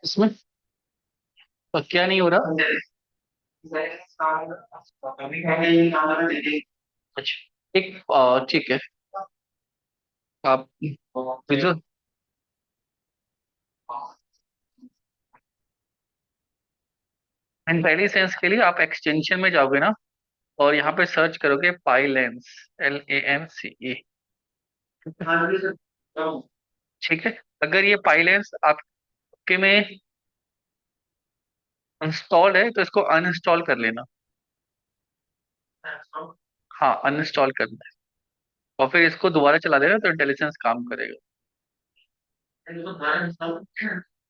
इसमें तो क्या नहीं हो रहा? अच्छा, एक ठीक है। आप विजुअल पहली सेंस के लिए आप एक्सटेंशन में जाओगे ना, और यहाँ पे सर्च करोगे पाइलेंस, LANCE। ठीक है। अगर ये पाइलेंस आपके में इंस्टॉल्ड है तो इसको अनइंस्टॉल कर लेना। हाँ, अनइंस्टॉल करना है और फिर इसको दोबारा चला देना तो इंटेलिजेंस काम करेगा।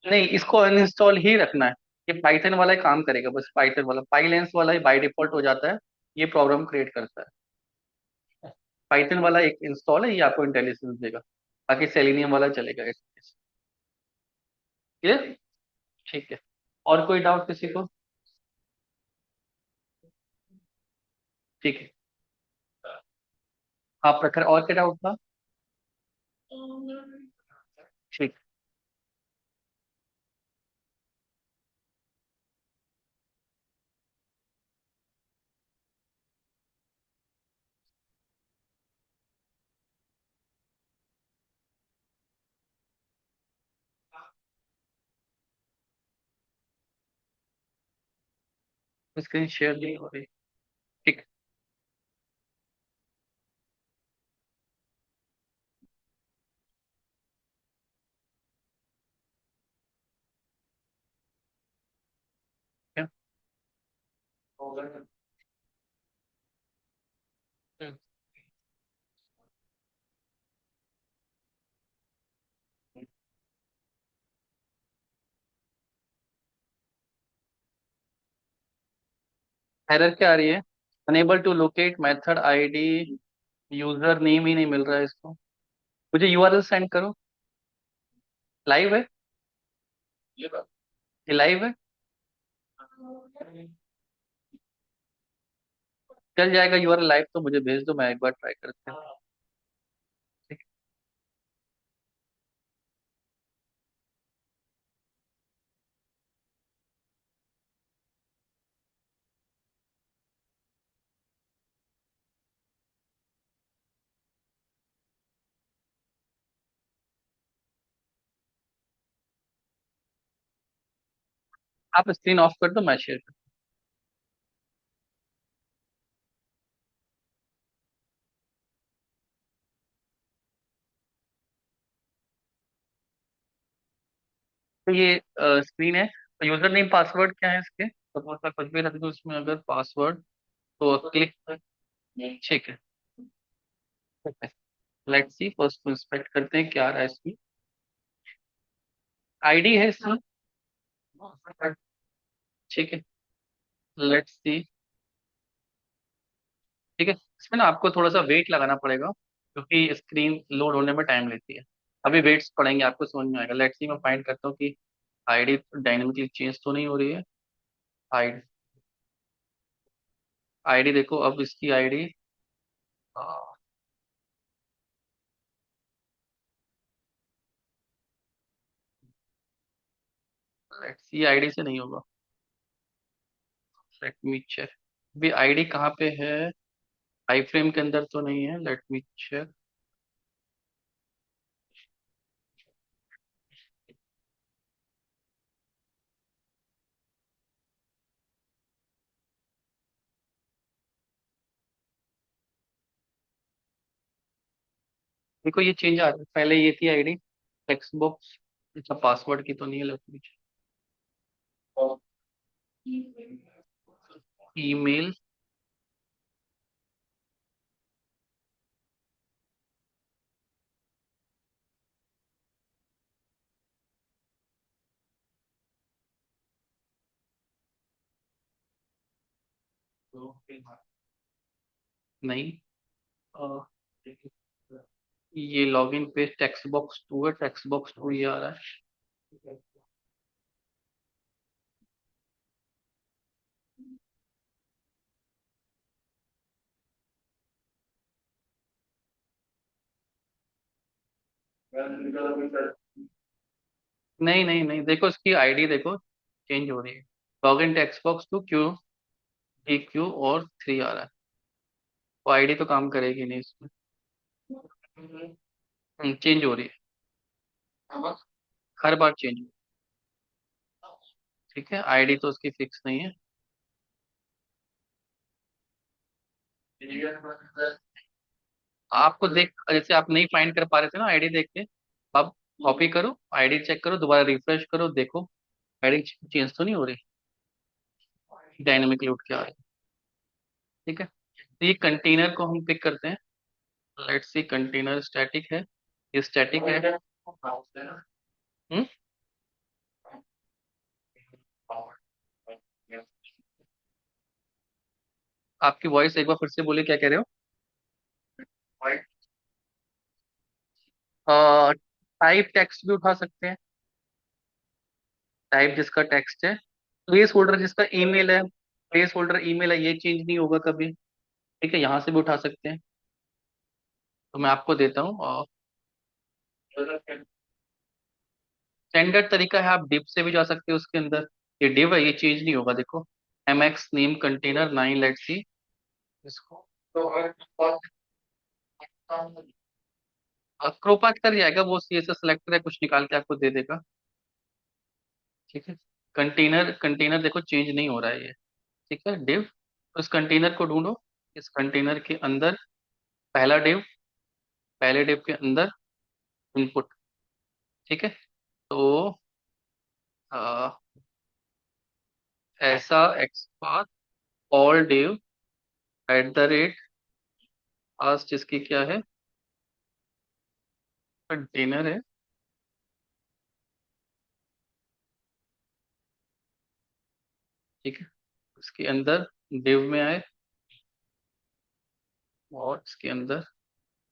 नहीं, इसको अनइंस्टॉल ही रखना है। ये पाइथन वाला ही काम करेगा, बस पाइथन वाला पाइलेंस वाला ही बाय डिफॉल्ट हो जाता है। ये प्रॉब्लम क्रिएट करता है। पाइथन वाला एक इंस्टॉल है, ये आपको इंटेलिजेंस देगा। बाकी सेलेनियम वाला चलेगा। क्लियर? ठीक है। और कोई डाउट किसी को? ठीक है। आप प्रखर और क्या डाउट था? ठीक। स्क्रीन शेयर नहीं हो रही। ठीक है। एरर क्या आ रही है? Unable to locate method ID, user name ही नहीं मिल रहा है इसको। मुझे यूआरएल सेंड करो। लाइव है? ये लाइव है? चल जाएगा यूआरएल लाइव तो मुझे भेज दो, मैं एक बार ट्राई करते हैं। ठीक। आप स्क्रीन ऑफ कर दो, मैं शेयर कर। तो ये स्क्रीन है। यूजर नेम पासवर्ड क्या है इसके? सपोज मैं कुछ भी रख दूं इसमें अगर पासवर्ड, तो क्लिक। ठीक है। लेट्स सी, फर्स्ट इंस्पेक्ट करते हैं क्या आ रहा है इसमें। आईडी है इसमें। ठीक है। Let's see. ठीक है। इसमें ना आपको थोड़ा सा वेट लगाना पड़ेगा क्योंकि स्क्रीन लोड होने में टाइम लेती है। अभी वेट्स पड़ेंगे, आपको समझ में आएगा। लेट्स सी, मैं फाइंड करता हूँ कि आईडी डायनेमिकली चेंज तो नहीं हो रही है। आईडी, आईडी देखो अब इसकी आईडी। लेट्स सी, आईडी से नहीं होगा। Let me check. अभी आईडी कहाँ पे है? आई फ्रेम के अंदर तो नहीं है। Let me check. देखो ये चेंज आ रहा है, पहले ये थी आईडी टेक्स्ट बॉक्स। अच्छा, पासवर्ड की तो नहीं है। Let me check. ईमेल। नहीं। अ, ये लॉगिन पेज टेक्स्ट बॉक्स 2 है, टेक्स्ट बॉक्स 2 ये आ रहा है। नहीं नहीं नहीं, देखो इसकी आईडी देखो, चेंज हो रही है। Log in text box to Q, E Q और 3 आ रहा है। वो आईडी तो काम करेगी नहीं इसमें। चेंज हो रही है, हर बार चेंज। ठीक है, आईडी तो उसकी फिक्स नहीं है। आपको देख, जैसे आप नहीं फाइंड कर पा रहे थे ना आईडी देख के, अब कॉपी करो, आईडी चेक करो, दोबारा रिफ्रेश करो, देखो आईडी चेंज तो नहीं हो रही, डायनेमिकली उठ के आ रही है। ठीक है, तो ये कंटेनर को हम पिक करते हैं। लेट्स सी, कंटेनर स्टैटिक है, ये स्टैटिक है। हम्म आपकी वॉइस एक बार फिर से बोलिए, क्या कह रहे हो? टाइप टेक्स्ट भी उठा सकते हैं, टाइप जिसका टेक्स्ट है। प्लेस होल्डर जिसका ईमेल है, प्लेस होल्डर ईमेल है, ये चेंज नहीं होगा कभी। ठीक है, यहाँ से भी उठा सकते हैं। तो मैं आपको देता हूँ, और स्टैंडर्ड तरीका है, आप डिव से भी जा सकते हो उसके अंदर। ये डिव है, ये चेंज नहीं होगा, देखो। MX name container 9, let see इसको। क्रोपाट कर जाएगा, वो CSS सेलेक्टर है, कुछ निकाल के आपको दे देगा। ठीक है, कंटेनर कंटेनर देखो चेंज नहीं हो रहा है ये। ठीक है, डिव, तो इस कंटेनर को ढूंढो। इस कंटेनर के अंदर पहला डिव, पहले डिव के अंदर इनपुट। ठीक है, तो आ, ऐसा एक्सपाथ ऑल डिव @ आज जिसकी क्या है, कंटेनर है। ठीक है, इसके अंदर डिव में आए, और इसके अंदर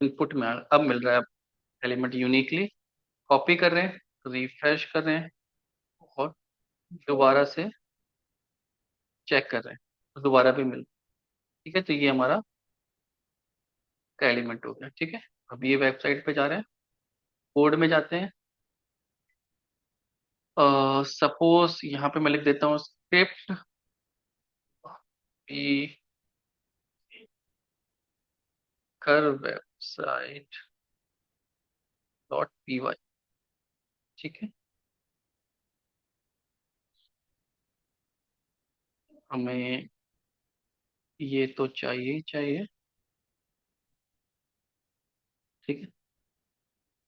इनपुट में आए, अब मिल रहा है, अब एलिमेंट यूनिकली। कॉपी कर रहे हैं, रिफ्रेश कर रहे हैं, और दोबारा से चेक कर रहे हैं, तो दोबारा भी मिल। ठीक है, तो ये हमारा का एलिमेंट हो गया। ठीक है, अब ये वेबसाइट पे जा रहे हैं, कोड में जाते हैं। सपोज यहाँ पे मैं लिख देता हूँ स्क्रिप्ट पी कर website.py। ठीक है, हमें ये तो चाहिए ही चाहिए। ठीक है,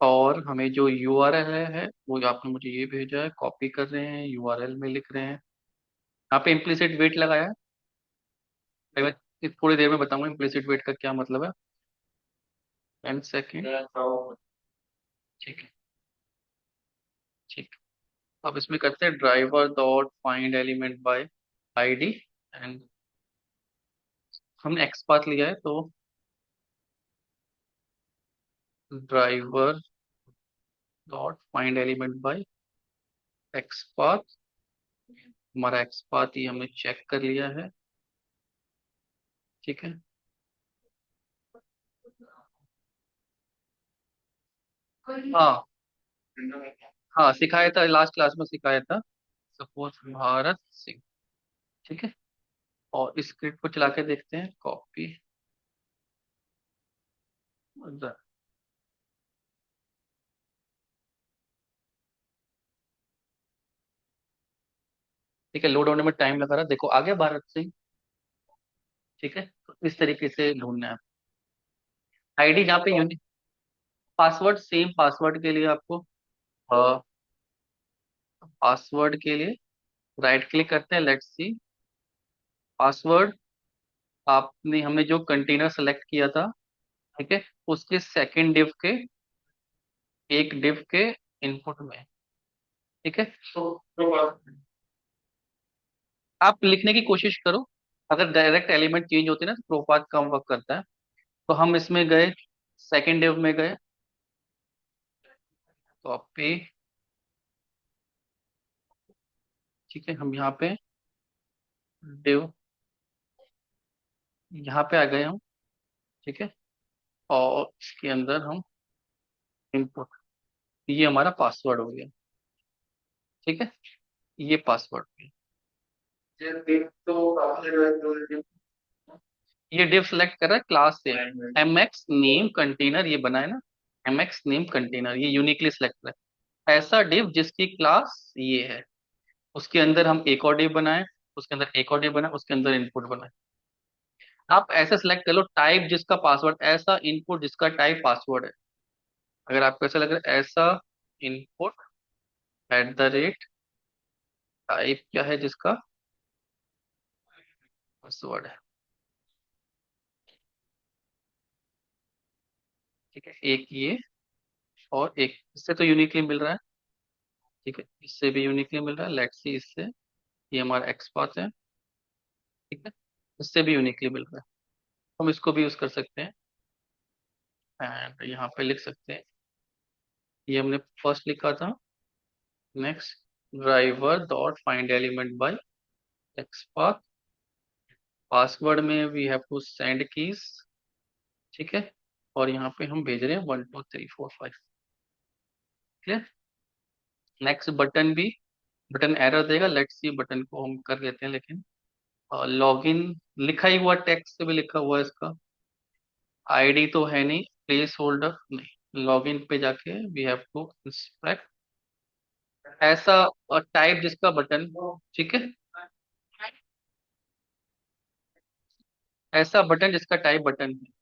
और हमें जो URL है वो आपने मुझे ये भेजा है, कॉपी कर रहे हैं, URL में लिख रहे हैं। यहाँ पे इम्प्लिसिट वेट लगाया है, मैं थोड़ी देर में बताऊंगा इम्प्लिसिट वेट का क्या मतलब है। 10 सेकेंड। ठीक है, ठीक। अब इसमें करते हैं driver dot find element by ID, and हमने एक्स पाथ लिया है, तो driver dot find element by X path. हमारा एक्स पाथ ही हमने चेक कर लिया है। ठीक है, हाँ हाँ, सिखाया था लास्ट क्लास में, सिखाया था। सपोज भारत सिंह। ठीक है, और इस स्क्रिप्ट को चला के देखते हैं, कॉपी। ठीक है, लोड होने में टाइम लगा रहा, देखो आ गया भारत सिंह। ठीक है, तो इस तरीके से ढूंढना है। आईडी जहाँ पे यूनिक, पासवर्ड सेम, पासवर्ड के लिए आपको, पासवर्ड के लिए राइट क्लिक करते हैं, लेट्स सी पासवर्ड। आपने हमने जो कंटेनर सेलेक्ट किया था, ठीक है, उसके सेकंड डिव के, एक डिव के इनपुट में। ठीक है, तो आप लिखने की कोशिश करो। अगर डायरेक्ट एलिमेंट चेंज होते हैं ना, तो प्रोपाथ कम वर्क करता है। तो हम इसमें गए, सेकंड डिव में गए, कॉपी। ठीक है, हम यहाँ पे डिव, यहाँ पे आ गए हम। ठीक है, और इसके अंदर हम इनपुट। ये हमारा पासवर्ड हो गया। ठीक है, ये पासवर्ड हो गया। ये डिव सेलेक्ट कर रहा है क्लास से। एम एक्स नेम कंटेनर ये बना है ना, एम एक्स नेम कंटेनर ये यूनिकली सिलेक्ट कर है। ऐसा डिव जिसकी क्लास ये है, उसके अंदर हम एक और डिव बनाए, उसके अंदर एक और डिव बनाए, उसके अंदर इनपुट बनाए। आप ऐसे सेलेक्ट कर लो, टाइप जिसका पासवर्ड, ऐसा इनपुट जिसका टाइप पासवर्ड है। अगर आपको ऐसा लग रहा है ऐसा input at the rate type क्या है जिसका पासवर्ड है। ठीक है, एक ये और एक इससे तो यूनिकली मिल रहा है। ठीक है, इससे भी यूनिकली मिल रहा है, लेट्स सी इससे। ये हमारा एक्स पाथ है। ठीक है, इससे भी यूनिकली मिल रहा है, हम इसको भी यूज कर सकते हैं। एंड यहाँ पे लिख सकते हैं, ये हमने फर्स्ट लिखा था, next driver dot find element by X path, password में we have to send keys. ठीक है, और यहाँ पे हम भेज रहे हैं 1 2 3 4 5। क्लियर। नेक्स्ट बटन भी, बटन एरर देगा, लेट्स सी बटन को हम कर देते हैं लेकिन। लॉगिन लिखा ही हुआ, टेक्स्ट से भी लिखा हुआ है इसका, आईडी तो है नहीं, प्लेस होल्डर नहीं। लॉगिन पे जाके वी हैव टू इंस्पेक्ट ऐसा टाइप जिसका बटन। ठीक है, ऐसा बटन जिसका टाइप बटन है।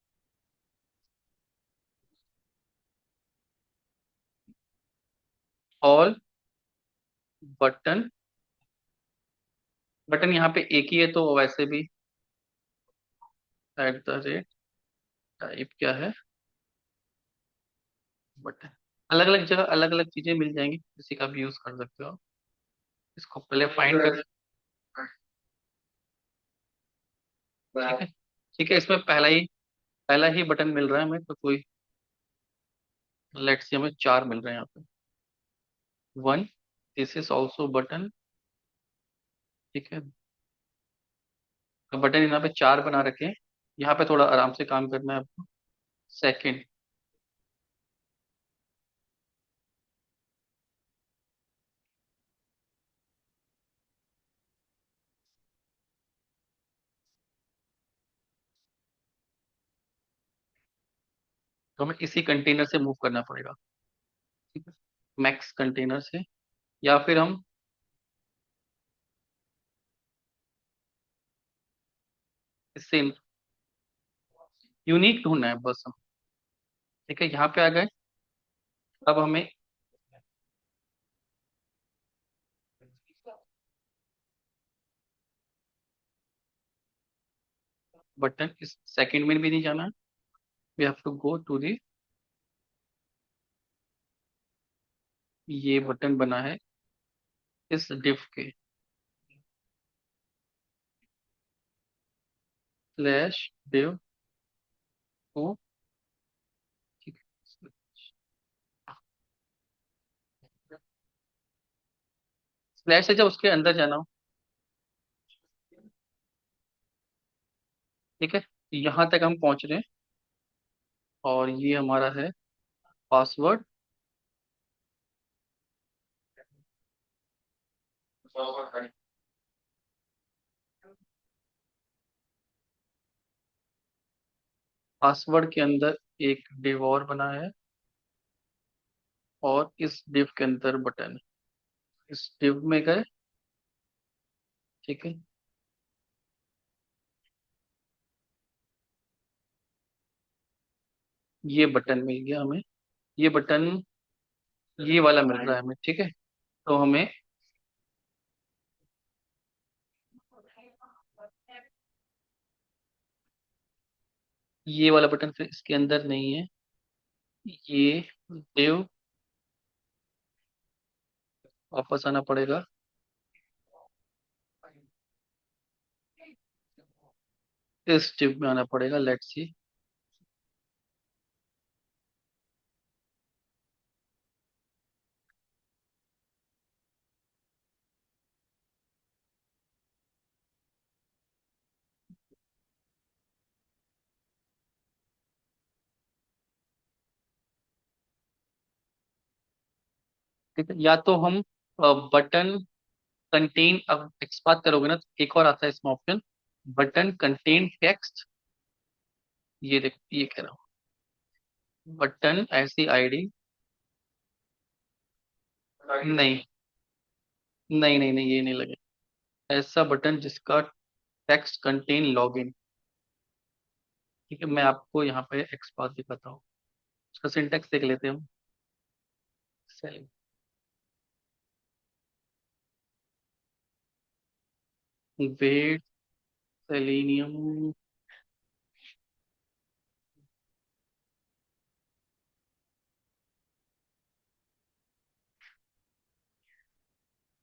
ऑल बटन, बटन यहाँ पे एक ही है तो वैसे भी एट द रेट टाइप क्या है बटन। अलग अलग जगह अलग अलग चीजें मिल जाएंगी, किसी का भी यूज कर सकते हो। इसको पहले फाइंड कर। ठीक है, ठीक है, इसमें पहला ही बटन मिल रहा है हमें तो कोई, लेट्स से हमें चार मिल रहे हैं यहाँ पे। One, this is also button. ठीक है, तो बटन यहाँ पे चार बना रखे हैं, यहाँ पे थोड़ा आराम से काम करना है आपको। सेकंड, तो हमें इसी कंटेनर से मूव करना पड़ेगा। ठीक है, मैक्स कंटेनर से, या फिर हम इससे यूनिक ढूंढना है बस हम। ठीक है, यहाँ पे आ गए। अब हमें बटन इस सेकंड में भी नहीं जाना है, we have to go to the, ये बटन बना है इस डिफ के स्लैश डिव को। ठीक है, स्लैश से जब उसके अंदर जाना हो। ठीक है, यहाँ तक हम पहुंच रहे हैं, और ये हमारा है पासवर्ड। पासवर्ड के अंदर एक डिव और बना है, और इस डिव के अंदर बटन, इस डिव में गए। ठीक है, ये बटन मिल गया हमें, ये बटन ये वाला मिल रहा है हमें। ठीक है, तो हमें ये वाला बटन फिर इसके अंदर नहीं है, ये डिव वापस आना पड़ेगा। इस डिव में आना पड़ेगा, लेट्स सी। ठीक है, या तो हम बटन कंटेन, अब एक्सपांड करोगे ना तो एक और आता है इसमें ऑप्शन, बटन कंटेन टेक्स्ट। ये देख, ये कह रहा हूँ, बटन ऐसी आईडी। नहीं, नहीं, ये नहीं लगे। ऐसा बटन जिसका टेक्स्ट कंटेन लॉगिन। ठीक है, मैं आपको यहाँ पे एक्सपांड दिखाता हूँ, उसका सिंटेक्स देख लेते हैं हम। वेट, सेलेनियम,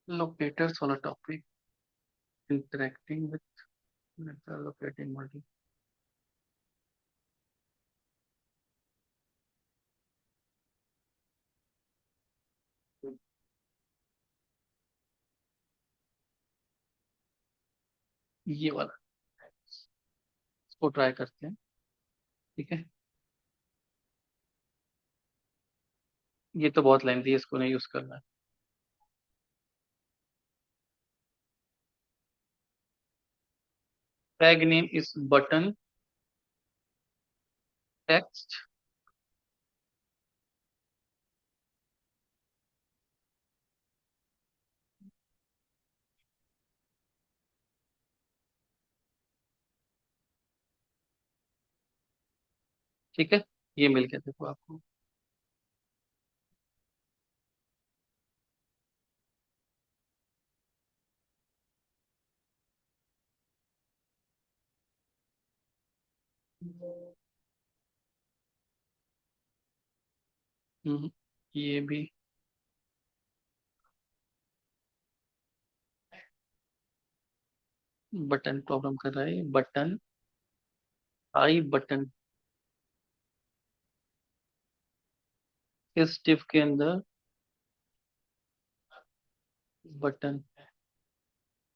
लोकेटर्स वाला topic, interacting with locating multi. ये वाला, इसको ट्राई करते हैं। ठीक है, ये तो बहुत लेंथी है, इसको नहीं यूज करना है। टैग नेम इस बटन टेक्स्ट। ठीक है, ये मिल गया देखो आपको। ये भी बटन प्रॉब्लम कर रहा है, बटन आई बटन इस div के अंदर, बटन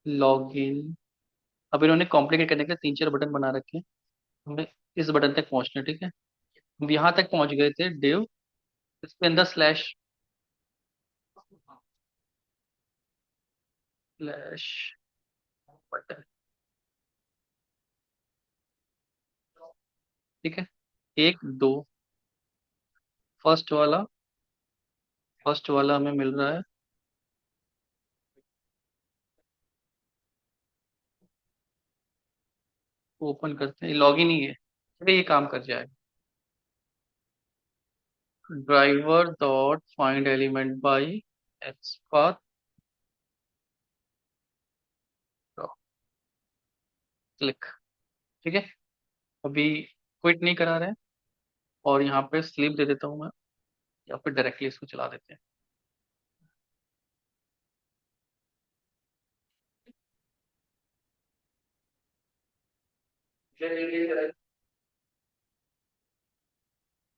लॉगिन। अब इन्होंने कॉम्प्लिकेट करने के लिए तीन चार बटन बना रखे हैं, हमें इस बटन तक पहुंचना है। ठीक है, हम यहाँ तक पहुंच गए थे डिव, इसके अंदर स्लैश, स्लैश बटन। ठीक है, एक दो, फर्स्ट वाला, फर्स्ट वाला हमें मिल रहा है। ओपन करते हैं, लॉगिन ही है। ठीक है, ये काम कर जाएगा। Driver dot find element by XPath, click. ठीक है, अभी क्विट नहीं करा रहे हैं, और यहाँ पे स्लीप दे देता हूँ मैं, या फिर डायरेक्टली इसको चला देते हैं।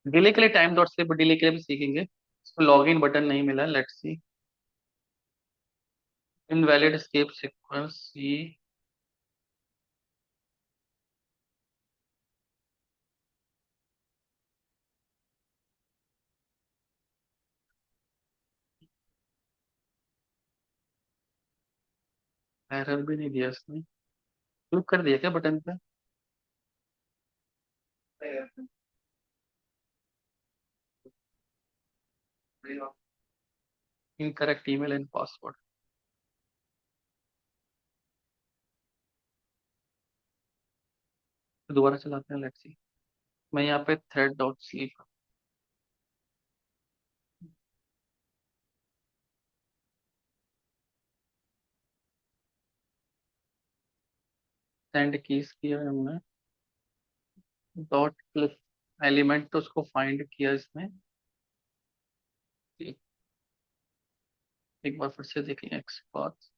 डिले के लिए टाइम डॉट स्लिप डिले के लिए भी सीखेंगे। इसको लॉगिन बटन नहीं मिला, let's see. Invalid escape sequence, ये एरर भी नहीं दिया इसने। क्लिक कर दिया क्या बटन पे? Incorrect email and password. दोबारा चलाते हैं, लेट्स सी। मैं यहाँ पे thread dot sleep send keys किया है हमने, डॉट क्लिक एलिमेंट तो उसको फाइंड किया इसने। एक, एक बार फिर से देखें एक्सपाथ।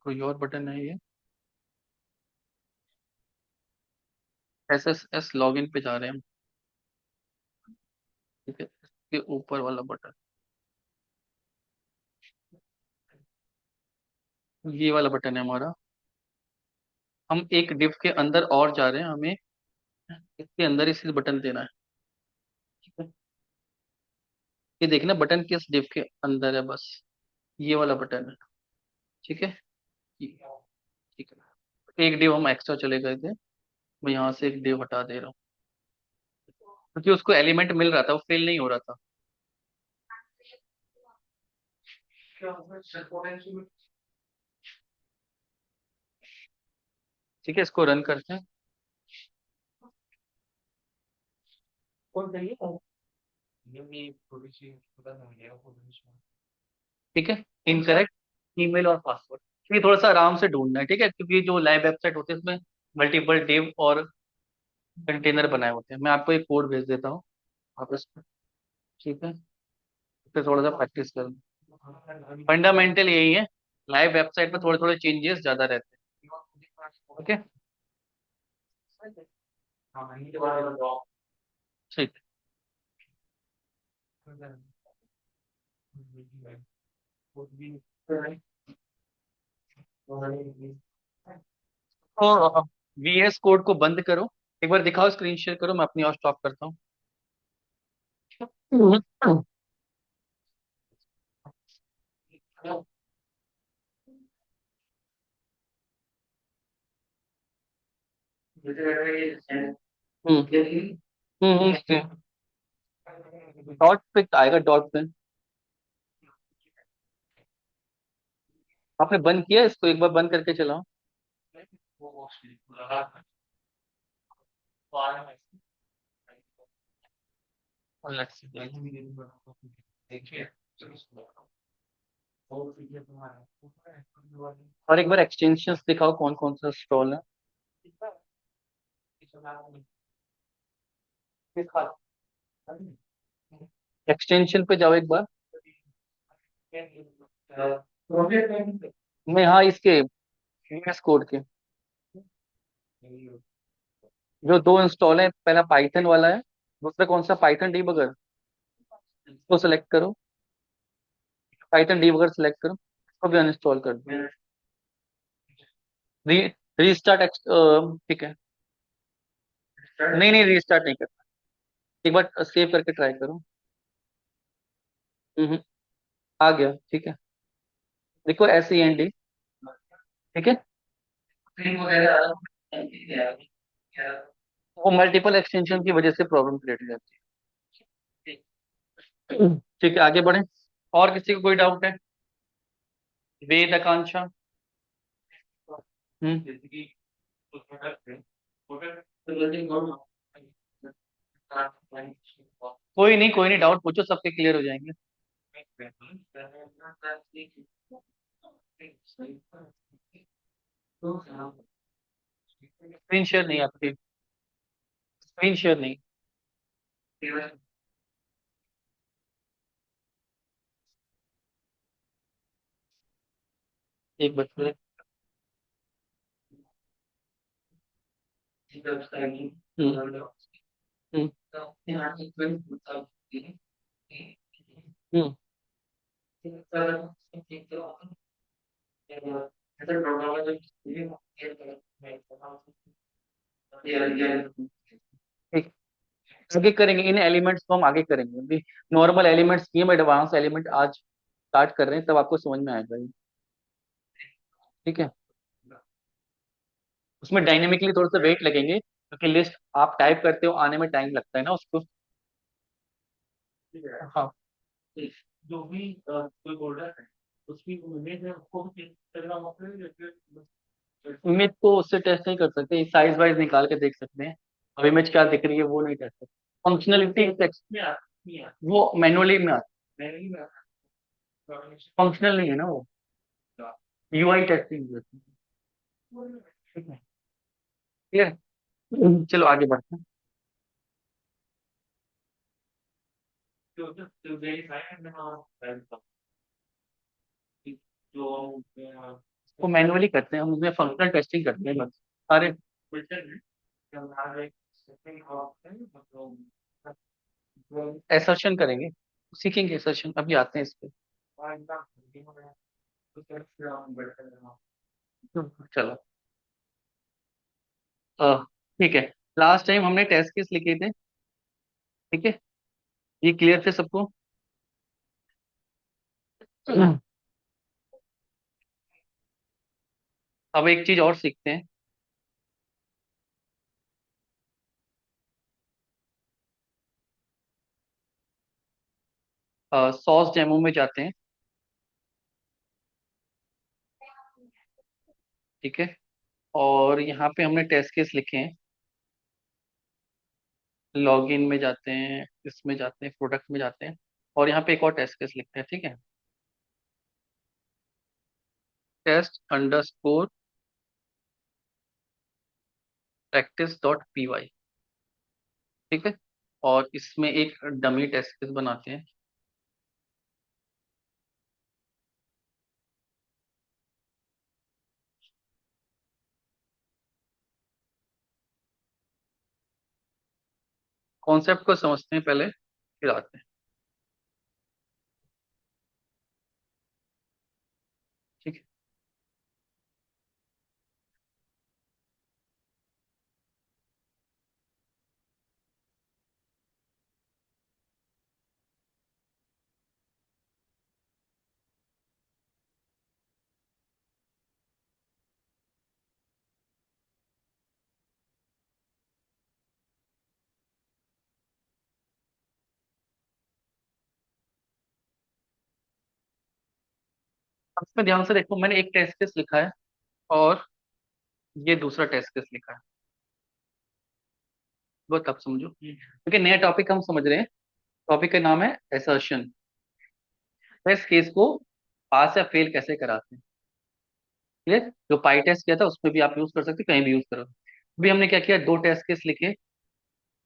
कोई और बटन है ये? एस एस एस लॉगिन पे जा रहे हैं हम। ठीक है, इसके ऊपर वाला बटन, ये वाला बटन है हमारा। हम एक डिव के अंदर और जा रहे हैं, हमें इसके अंदर इसी बटन देना है। ठीक है, ये देखना बटन किस डिव के अंदर है, बस ये वाला बटन है। ठीक है, ठीक ठीक है। एक डिव हम एक्स्ट्रा चले गए थे, मैं यहाँ से एक डिव हटा दे रहा हूँ, क्योंकि उसको एलिमेंट मिल रहा था, वो फेल नहीं हो रहा था। ठीक है, इसको रन करते हैं। ठीक है, इनकरेक्ट ईमेल और पासवर्ड। ये थोड़ा सा आराम से ढूंढना है, ठीक है, क्योंकि जो लाइव वेबसाइट होती है उसमें मल्टीपल डिव और कंटेनर बनाए होते हैं। मैं आपको एक कोड भेज देता हूँ, आप इसको, ठीक है, फिर थोड़ा सा प्रैक्टिस करें। फंडामेंटल यही है, लाइव वेबसाइट में थोड़े थोड़े चेंजेस ज्यादा रहते हैं। ओके, ठीक है। तो वीएस कोड को बंद करो, एक बार दिखाओ, स्क्रीन शेयर करो, मैं अपनी और स्टॉप करता हूँ। डॉट पे आएगा, डॉट पे। आपने बंद किया इसको, एक बार बंद करके चलाओ। और एक बार एक्सटेंशंस दिखाओ, कौन कौन सा स्टॉल है। एक्सटेंशन पे जाओ एक बार। मैं हाँ, इसके वीएस कोड के जो दो इंस्टॉल है, पहला पाइथन वाला है, दूसरा कौन सा, पाइथन डीबगर। इसको सेलेक्ट करो, पाइथन डीबगर सेलेक्ट करो, इसको भी अनइंस्टॉल कर दो। री रीस्टार्ट, ठीक है। नहीं नहीं, रीस्टार्ट नहीं करना, एक बार सेव करके ट्राई करो। हम्म, आ गया, ठीक है। देखो, SEND, ठीक है। वो मल्टीपल एक्सटेंशन की वजह से प्रॉब्लम क्रिएट हो जाती है। ठीक है, आगे बढ़े। और किसी को कोई डाउट है? वेद, आकांक्षा। हम्म, कोई नहीं, डाउट पूछो, सबके क्लियर हो जाएंगे। स्क्रीन शेयर नहीं आपकी, स्क्रीन शेयर नहीं। एक बच्चे। हम्म, हम्म, हम्म, ठीक। आगे करेंगे, इन एलिमेंट्स को हम आगे करेंगे, अभी नॉर्मल एलिमेंट्स किए, हम एडवांस एलिमेंट आज स्टार्ट कर रहे हैं, तब आपको समझ में आएगा ये। ठीक है, उसमें डायनेमिकली थोड़ा सा वेट लगेंगे, क्योंकि लिस्ट आप टाइप करते हो, आने में टाइम लगता है ना उसको। हाँ, इमेज को उससे टेस्ट नहीं कर सकते, साइज वाइज निकाल के देख सकते हैं। अब इमेज क्या दिख रही है वो नहीं टेस्ट सकते। फंक्शनलिटी वो मैनुअली में आता है, फंक्शनल नहीं है ना वो, UI टेस्टिंग। ठीक है, क्लियर। चलो आगे बढ़ते हैं। वो मैनुअली करते हैं, हम उसमें फंक्शनल टेस्टिंग करते हैं बस सारे। एसर्शन करेंगे, सीखेंगे एसर्शन, अभी आते हैं इस पे। चलो। अ, ठीक है। लास्ट टाइम हमने टेस्ट केस लिखे थे, ठीक है, ये क्लियर थे सबको? अब एक चीज और सीखते हैं। सॉस डेमो में जाते हैं, ठीक है, और यहाँ पे हमने टेस्ट केस लिखे हैं। लॉगिन में जाते हैं, इसमें जाते हैं, प्रोडक्ट में जाते हैं, और यहाँ पे एक और टेस्ट केस लिखते हैं, ठीक है। Test underscore practice dot P Y, ठीक है, और इसमें एक डमी टेस्ट केस बनाते हैं। कॉन्सेप्ट को समझते हैं पहले, फिर आते हैं। ठीक है। अब इसमें ध्यान से देखो, मैंने एक टेस्ट केस लिखा है और ये दूसरा टेस्ट केस लिखा है। वो तब समझो, क्योंकि नया टॉपिक हम समझ रहे हैं। टॉपिक का नाम है एसर्शन। टेस्ट केस को पास या फेल कैसे कराते हैं, क्लियर? जो पाई टेस्ट किया था उसमें भी आप यूज कर सकते हो, कहीं भी यूज करो। अभी हमने क्या किया, दो टेस्ट केस लिखे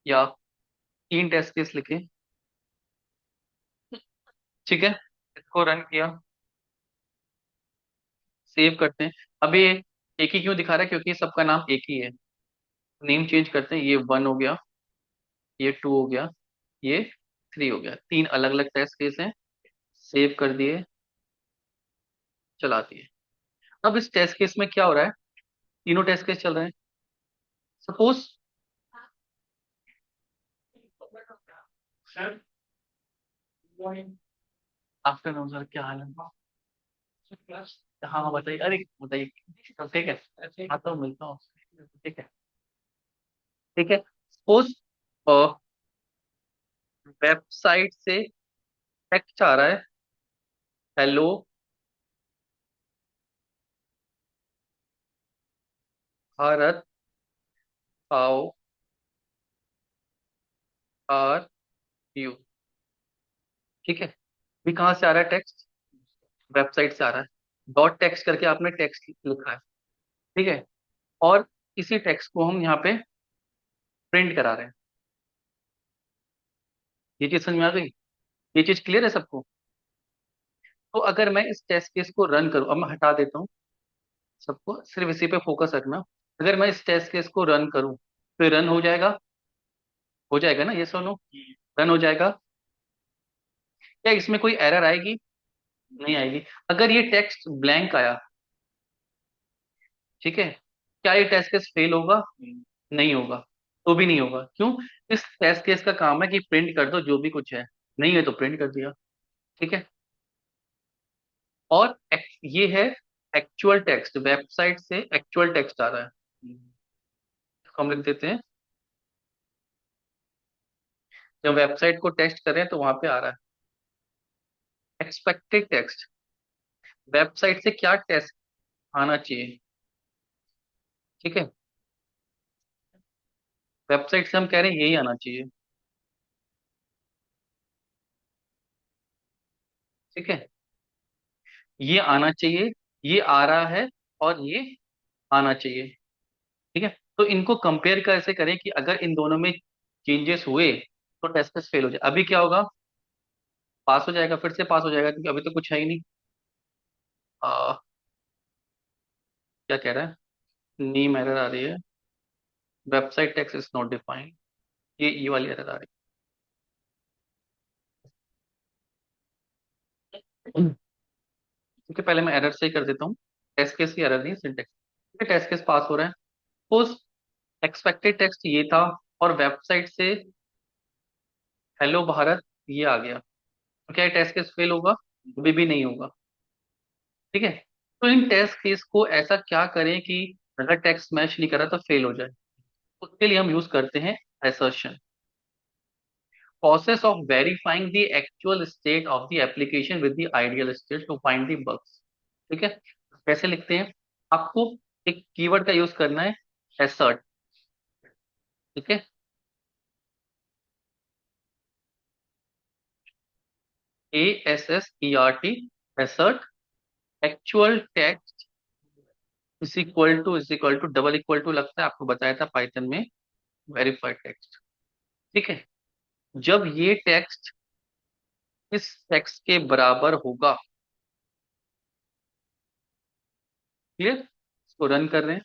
या तीन टेस्ट केस लिखे, ठीक है, इसको रन किया, सेव करते हैं। अभी एक ही क्यों दिखा रहा है, क्योंकि सबका नाम एक ही है। नेम चेंज करते हैं, ये वन हो गया, ये टू हो गया, ये थ्री हो गया, तीन अलग अलग टेस्ट केस हैं। सेव कर दिए, चला दिए। अब इस टेस्ट केस में क्या हो रहा है, तीनों टेस्ट केस चल रहे हैं। सपोज आफ्टरनून सर, क्या हाल है? हाँ हाँ बताइए, अरे बताइए। तो ठीक है, हाँ तो मिलता हूँ। ठीक है, ठीक है। सपोज वेबसाइट से टेक्स्ट आ रहा है, hello Bharat, how are you, ठीक है। भी कहाँ से आ रहा है टेक्स्ट? वेबसाइट से आ रहा है। डॉट टेक्स्ट करके आपने टेक्स्ट लिखा है, ठीक है, और इसी टेक्स्ट को हम यहाँ पे प्रिंट करा रहे हैं। ये चीज समझ में आ गई? ये चीज क्लियर है सबको? तो अगर मैं इस टेस्ट केस को रन करूं, अब मैं हटा देता हूँ, सबको सिर्फ इसी पे फोकस रखना। अगर मैं इस टेस्ट केस को रन करूं तो रन हो जाएगा ना, ये सुनो, रन हो जाएगा। क्या इसमें कोई एरर आएगी? नहीं आएगी। अगर ये टेक्स्ट ब्लैंक आया, ठीक है, क्या ये टेस्ट केस फेल होगा? नहीं होगा। तो भी नहीं होगा, क्यों? इस टेस्ट केस का काम है कि प्रिंट कर दो जो भी कुछ है, नहीं है तो प्रिंट कर दिया, ठीक है। और ये है एक्चुअल टेक्स्ट, वेबसाइट से एक्चुअल टेक्स्ट आ रहा है, तो हम लिख देते हैं, जब वेबसाइट को टेस्ट करें तो वहां पे आ रहा है एक्सपेक्टेड टेक्स्ट। वेबसाइट से क्या टेस्ट आना चाहिए, ठीक है, वेबसाइट से हम कह रहे हैं यही आना चाहिए, ठीक है, ये आना चाहिए, ये आ रहा है, और ये आना चाहिए, ठीक है। तो इनको कंपेयर कैसे करें कि अगर इन दोनों में चेंजेस हुए तो टेस्ट फेल हो जाए? अभी क्या होगा, पास हो जाएगा, फिर से पास हो जाएगा, क्योंकि अभी तो कुछ है ही नहीं। आ, क्या कह रहा है, नीम एरर आ रही है, website text is not defined, ये वाली एरर आ रही ठीक है, पहले मैं एरर से ही कर देता हूँ। टेस्ट केस की एरर नहीं, सिंटेक्स। ठीक है, टेस्ट केस पास हो रहा है। सपोज एक्सपेक्टेड टेक्स्ट ये था, और वेबसाइट से हेलो भारत ये आ गया, तो क्या टेस्ट केस फेल होगा? अभी भी नहीं होगा। ठीक है, तो इन टेस्ट केस को ऐसा क्या करें कि अगर टेक्स्ट मैच नहीं करा तो फेल हो जाए। उसके लिए हम यूज करते हैं assertion, process of verifying the actual state of the application with the ideal state to find the bugs। ठीक है, कैसे लिखते हैं? आपको एक कीवर्ड का यूज करना है, assert। ठीक है, ASSERT, assert actual text is equal to double equal to लगता है, आपको बताया था पाइथन में, वेरीफाइड टेक्स्ट। ठीक है, जब ये टेक्स्ट इस टेक्स्ट के बराबर होगा, क्लियर, इसको रन कर रहे हैं,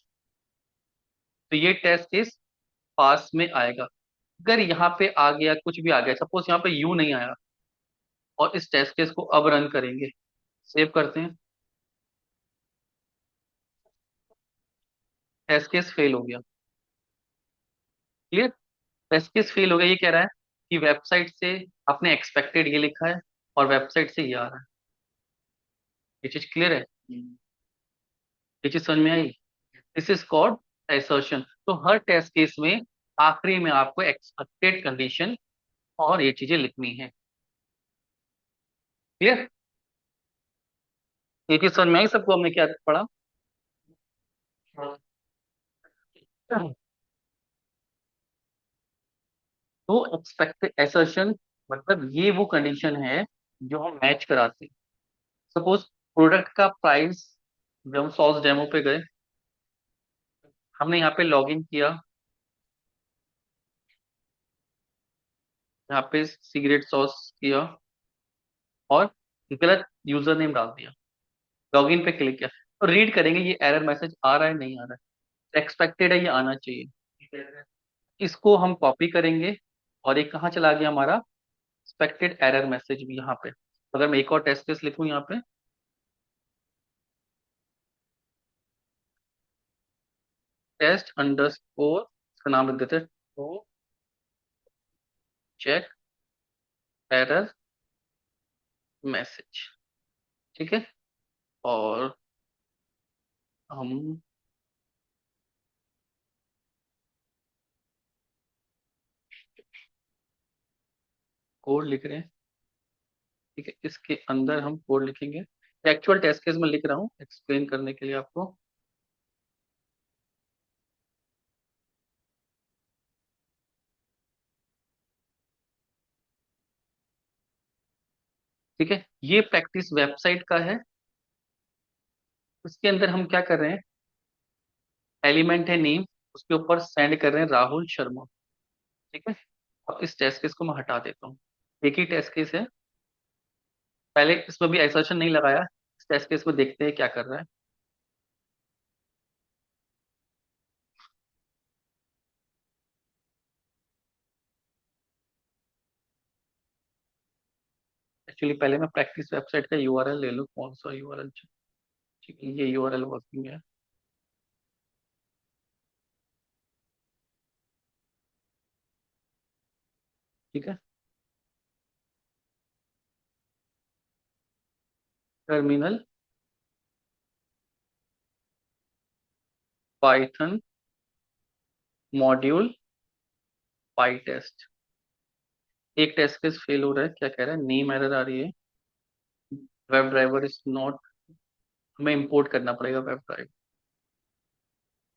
तो ये टेस्ट इस पास में आएगा। अगर यहाँ पे आ गया, कुछ भी आ गया, सपोज यहाँ पे यू नहीं आया, और इस टेस्ट केस को अब रन करेंगे, सेव करते हैं, टेस्ट केस फेल हो गया। क्लियर, टेस्ट केस फेल हो गया, ये कह रहा है कि वेबसाइट से आपने एक्सपेक्टेड ये लिखा है, और वेबसाइट से ये आ रहा है। ये चीज क्लियर है? ये चीज समझ में आई? This is called assertion। तो हर टेस्ट केस में आखिरी में आपको एक्सपेक्टेड कंडीशन और ये चीजें लिखनी है। क्लियर? ये चीज समझ में आई सबको? हमने क्या पढ़ा? तो एक्सपेक्टेड assertion मतलब ये वो कंडीशन है जो हम मैच कराते हैं। सपोज प्रोडक्ट का प्राइस, जब हम सॉस डेमो पे गए, हमने यहाँ पे लॉग इन किया, यहाँ पे सिगरेट सॉस किया, और गलत यूजर नेम डाल दिया, लॉगिन पे क्लिक किया, तो रीड करेंगे ये एरर मैसेज आ रहा है नहीं आ रहा है, एक्सपेक्टेड है ये आना चाहिए। इसको हम कॉपी करेंगे, और ये कहाँ चला गया हमारा एक्सपेक्टेड एरर मैसेज भी यहाँ पे। अगर मैं एक और टेस्ट केस लिखूं यहाँ पे, टेस्ट अंडरस्कोर, इसका नाम लिख देते हैं, तो चेक एरर मैसेज। ठीक है, और हम कोड लिख रहे हैं। ठीक है, इसके अंदर हम कोड लिखेंगे, एक्चुअल टेस्ट केस में लिख रहा हूँ एक्सप्लेन करने के लिए आपको। ठीक है, ये प्रैक्टिस वेबसाइट का है। इसके अंदर हम क्या कर रहे हैं, एलिमेंट है नेम, उसके ऊपर सेंड कर रहे हैं राहुल शर्मा। ठीक है, अब इस टेस्ट केस को मैं हटा देता हूँ। एक ही टेस्ट केस है, पहले इसमें भी एसर्शन नहीं लगाया, इस टेस्ट केस में देखते हैं क्या कर रहा है। एक्चुअली पहले मैं प्रैक्टिस वेबसाइट का यूआरएल ले लूँ, कौन सा यूआरएल? ठीक है, ये यूआरएल वर्किंग है। ठीक है, टर्मिनल पाइथन मॉड्यूल पाई टेस्ट। एक टेस्ट केस फेल हो रहा है, क्या कह रहा है, नेम एरर आ रही है, वेब ड्राइवर इज नॉट, हमें इंपोर्ट करना पड़ेगा वेब ड्राइवर।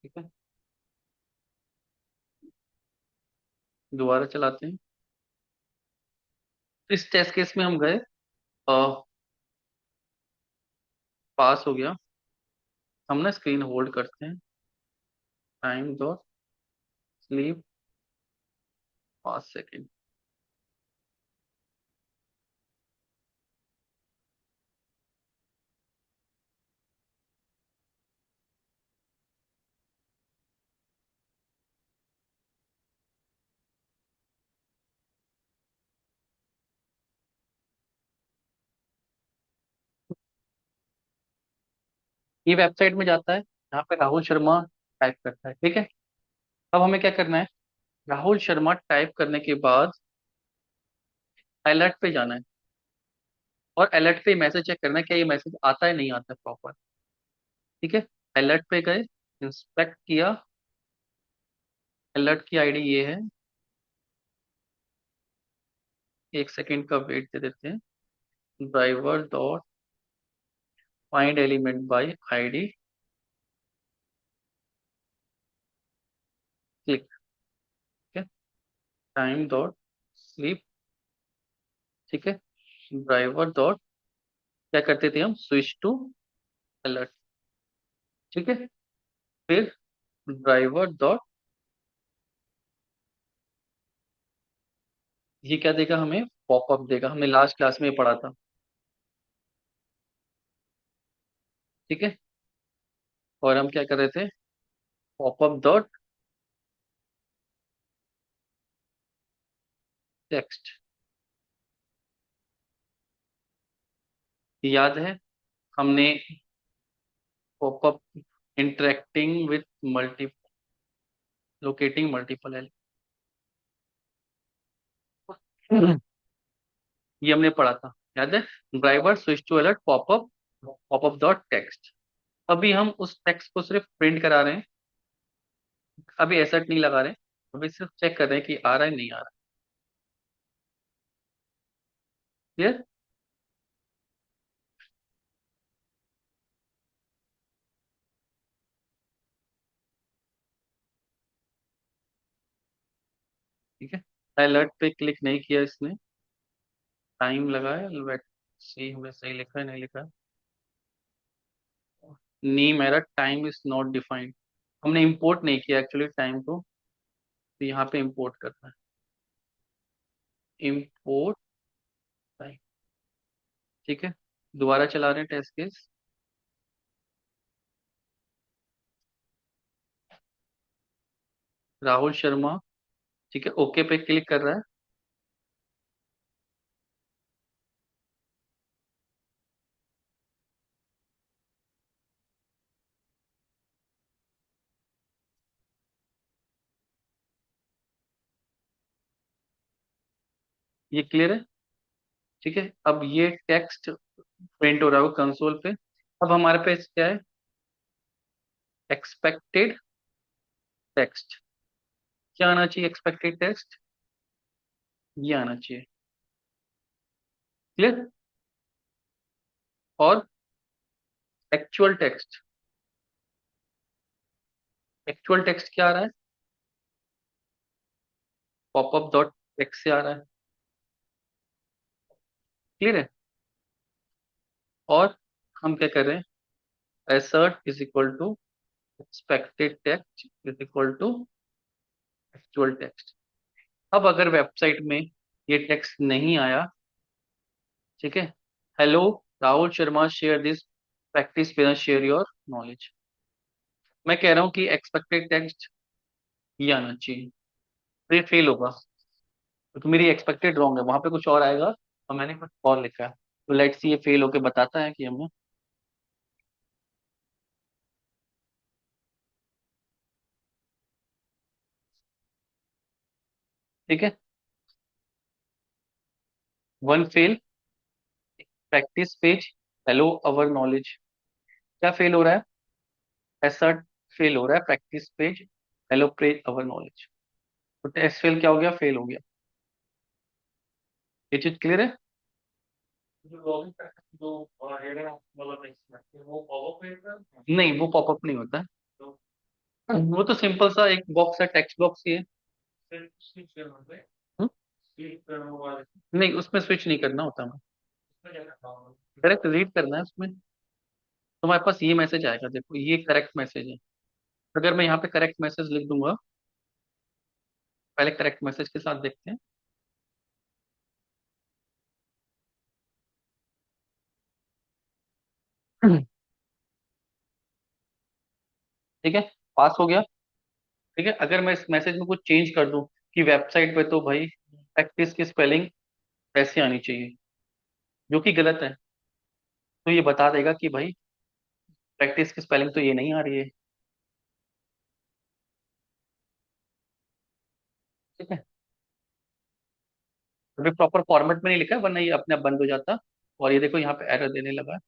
ठीक है, दोबारा चलाते हैं। इस टेस्ट केस में हम गए, पास हो गया। हम ना स्क्रीन होल्ड करते हैं, टाइम डॉट स्लीप 5 सेकेंड। ये वेबसाइट में जाता है जहाँ पे राहुल शर्मा टाइप करता है, ठीक है। अब हमें क्या करना है, राहुल शर्मा टाइप करने के बाद अलर्ट पे जाना है, और अलर्ट पे मैसेज चेक करना है क्या ये मैसेज आता है नहीं आता है प्रॉपर, ठीक है। अलर्ट पे गए, इंस्पेक्ट किया, अलर्ट की आईडी ये है, एक सेकंड का वेट दे देते हैं। Driver dot find element by ID, click, ठीक है। टाइम डॉट स्लीप, ठीक है। ड्राइवर डॉट, क्या करते थे हम, स्विच टू अलर्ट, ठीक है। फिर ड्राइवर डॉट, ये क्या देगा हमें, पॉपअप देगा, हमने लास्ट क्लास में ये पढ़ा था, ठीक है। और हम क्या कर रहे थे, पॉपअप डॉट टेक्स्ट, याद है हमने popup interacting with multi, locating multiple element, ये हमने पढ़ा था, याद है। Driver switch to alert popup, popup dot text. अभी हम उस टेक्स्ट को सिर्फ प्रिंट करा रहे हैं, अभी एसर्ट नहीं लगा रहे हैं, अभी सिर्फ चेक कर रहे हैं कि आ रहा है नहीं आ रहा। क्लियर। ठीक है, अलर्ट पे क्लिक नहीं किया इसने, टाइम लगाया, लेट सी हमें सही लिखा है नहीं लिखा। Name error, time is not defined, हमने इंपोर्ट नहीं किया एक्चुअली टाइम को, तो यहाँ पे इंपोर्ट करना है, इंपोर्ट टाइम, ठीक है। दोबारा चला रहे हैं टेस्ट केस, राहुल शर्मा, ठीक है, ओके पे क्लिक कर रहा है। ये क्लियर है, ठीक है। अब ये टेक्स्ट प्रिंट हो रहा है कंसोल पे। अब हमारे पास क्या है, एक्सपेक्टेड टेक्स्ट, क्या आना चाहिए, एक्सपेक्टेड टेक्स्ट ये आना चाहिए, क्लियर। और एक्चुअल टेक्स्ट, एक्चुअल टेक्स्ट क्या आ रहा है, पॉपअप डॉट टेक्स्ट से आ रहा है, क्लियर है। और हम क्या कर रहे हैं, assert is equal to expected text is equal to actual text. अब अगर वेबसाइट में ये टेक्स्ट नहीं आया, ठीक है, hello Rahul Sharma share this practice page, share your knowledge, मैं कह रहा हूँ कि एक्सपेक्टेड टेक्स्ट ये आना चाहिए, तो ये फेल होगा, क्योंकि मेरी एक्सपेक्टेड रॉन्ग है, वहां पे कुछ और आएगा और मैंने कुछ और लिखा है। तो लेट्स सी ये फेल होके बताता है कि हमें, ठीक है। One fail, practice page, hello अवर नॉलेज, क्या फेल हो रहा है, ऐसा फेल हो रहा है, प्रैक्टिस पेज, हेलो पेज अवर नॉलेज। तो टेस्ट फेल क्या हो गया, फेल हो गया, ये चीज क्लियर है। जो लॉगिन जो हेडर वाला टेक्स्ट है वो पॉपअप है, नहीं वो पॉपअप नहीं होता है, वो तो सिंपल सा एक बॉक्स है, टेक्स्ट बॉक्स ही है। हम्म? नहीं उसमें स्विच नहीं करना होता, हमें डायरेक्ट रीड करना है उसमें। तुम्हारे पास ये मैसेज आएगा, देखो ये करेक्ट मैसेज है, अगर मैं यहाँ पे करेक्ट मैसेज लिख दूंगा, पहले करेक्ट मैसेज के साथ देखते हैं। ठीक है, पास हो गया, ठीक है। अगर मैं इस मैसेज में कुछ चेंज कर दूं कि वेबसाइट पे तो भाई प्रैक्टिस की स्पेलिंग ऐसे आनी चाहिए, जो कि गलत है, तो ये बता देगा कि भाई प्रैक्टिस की स्पेलिंग तो ये नहीं आ रही है। ठीक है, अभी प्रॉपर फॉर्मेट में नहीं लिखा है, वरना ये अपने आप बंद हो जाता। और ये देखो यहाँ पे एरर देने लगा है।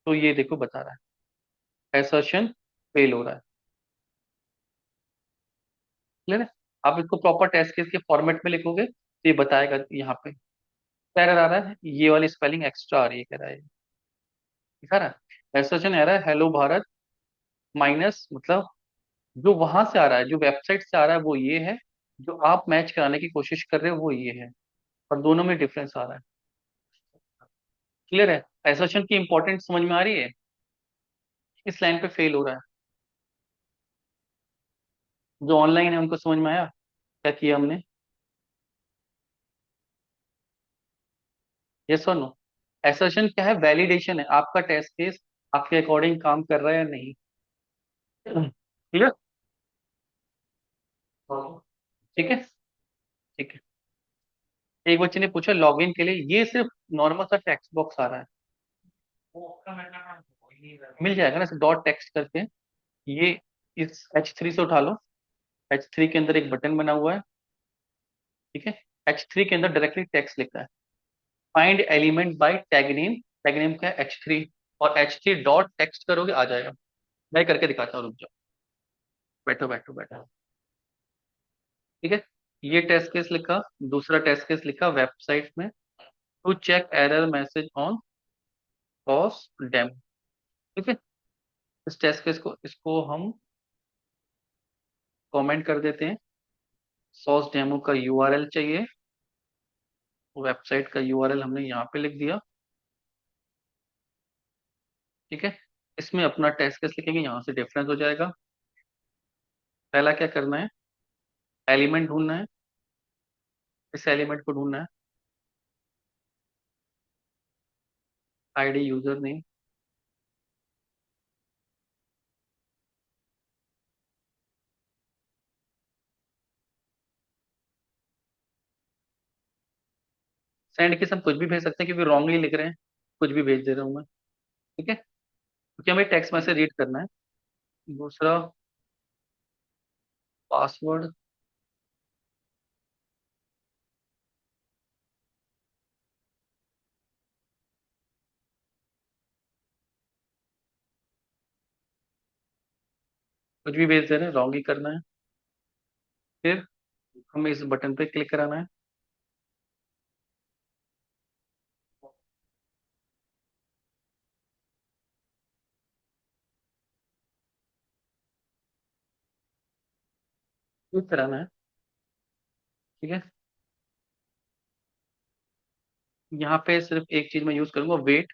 तो ये देखो बता रहा है assertion फेल हो रहा है। क्लियर है। आप इसको प्रॉपर टेस्ट केस के फॉर्मेट में लिखोगे तो ये बताएगा यहाँ पे एरर आ रहा है, ये वाली स्पेलिंग एक्स्ट्रा आ रही है, कह रहा है, दिखा रहा है assertion error hello Bharat minus, मतलब जो वहां से आ रहा है, जो वेबसाइट से आ रहा है वो ये है, जो आप मैच कराने की कोशिश कर रहे हो वो ये है, और दोनों में डिफरेंस आ रहा है। क्लियर है। assertion की इंपॉर्टेंट समझ में आ रही है। इस लाइन पे फेल हो रहा है। जो ऑनलाइन है उनको समझ में आया क्या किया हमने। यस और नो। assertion क्या है, वैलिडेशन है, आपका टेस्ट केस आपके अकॉर्डिंग काम कर रहा है या नहीं। क्लियर। ठीक है। ठीक है। एक बच्चे ने पूछा लॉगिन के लिए, ये सिर्फ नॉर्मल सा टेक्स्ट बॉक्स आ रहा है, मिल जाएगा ना डॉट टेक्स्ट करके। ये इस H3 से उठा लो। H3 के अंदर एक बटन बना हुआ है। ठीक है। H3 के अंदर डायरेक्टली टेक्स्ट लिखा है, find element bye tag name. Tag name का है H3, और H3 डॉट टेक्स्ट करोगे आ जाएगा। मैं करके दिखाता हूँ, रुक जाओ, बैठो बैठो बैठो। ठीक है। ये टेस्ट केस लिखा, दूसरा टेस्ट केस लिखा वेबसाइट में, to check error message on कॉस डेम। ठीक है। इस टेस्ट केस को, इसको हम कमेंट कर देते हैं। सॉस डेमो का यूआरएल चाहिए, वेबसाइट का यूआरएल हमने यहाँ पे लिख दिया। ठीक है। इसमें अपना टेस्ट केस लिखेंगे, यहाँ से डिफरेंस हो जाएगा। पहला क्या करना है, एलिमेंट ढूंढना है, इस एलिमेंट को ढूंढना है, ID user name. Send case हम कुछ भी भेज सकते हैं क्योंकि रॉन्गली लिख रहे हैं, कुछ भी भेज दे रहा हूँ मैं। ठीक है, क्योंकि हमें टेक्स्ट मैसेज रीड करना है। दूसरा, पासवर्ड, कुछ भी भेज दे रहे हैं, रॉन्ग ही करना है। फिर हमें इस बटन पे क्लिक कराना है। क्लिक कराना है। ठीक है। यहाँ पे सिर्फ एक चीज मैं यूज करूंगा, वेट।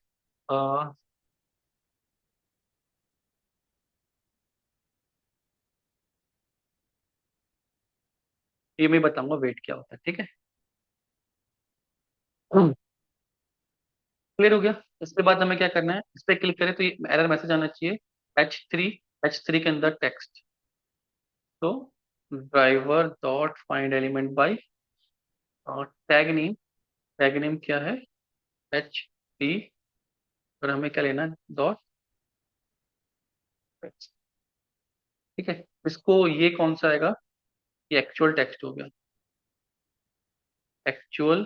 ये मैं बताऊंगा वेट क्या होता है। ठीक है। क्लियर हो गया। इसके बाद हमें क्या करना है, इस पे क्लिक करें तो ये एरर मैसेज आना चाहिए, H3, H3 के अंदर टेक्स्ट। तो driver dot find element bye, और टैग नेम क्या है, H3, और हमें क्या लेना है, डॉट टेक्स्ट। ठीक है। इसको, ये कौन सा आएगा, ये एक्चुअल टेक्स्ट हो गया, एक्चुअल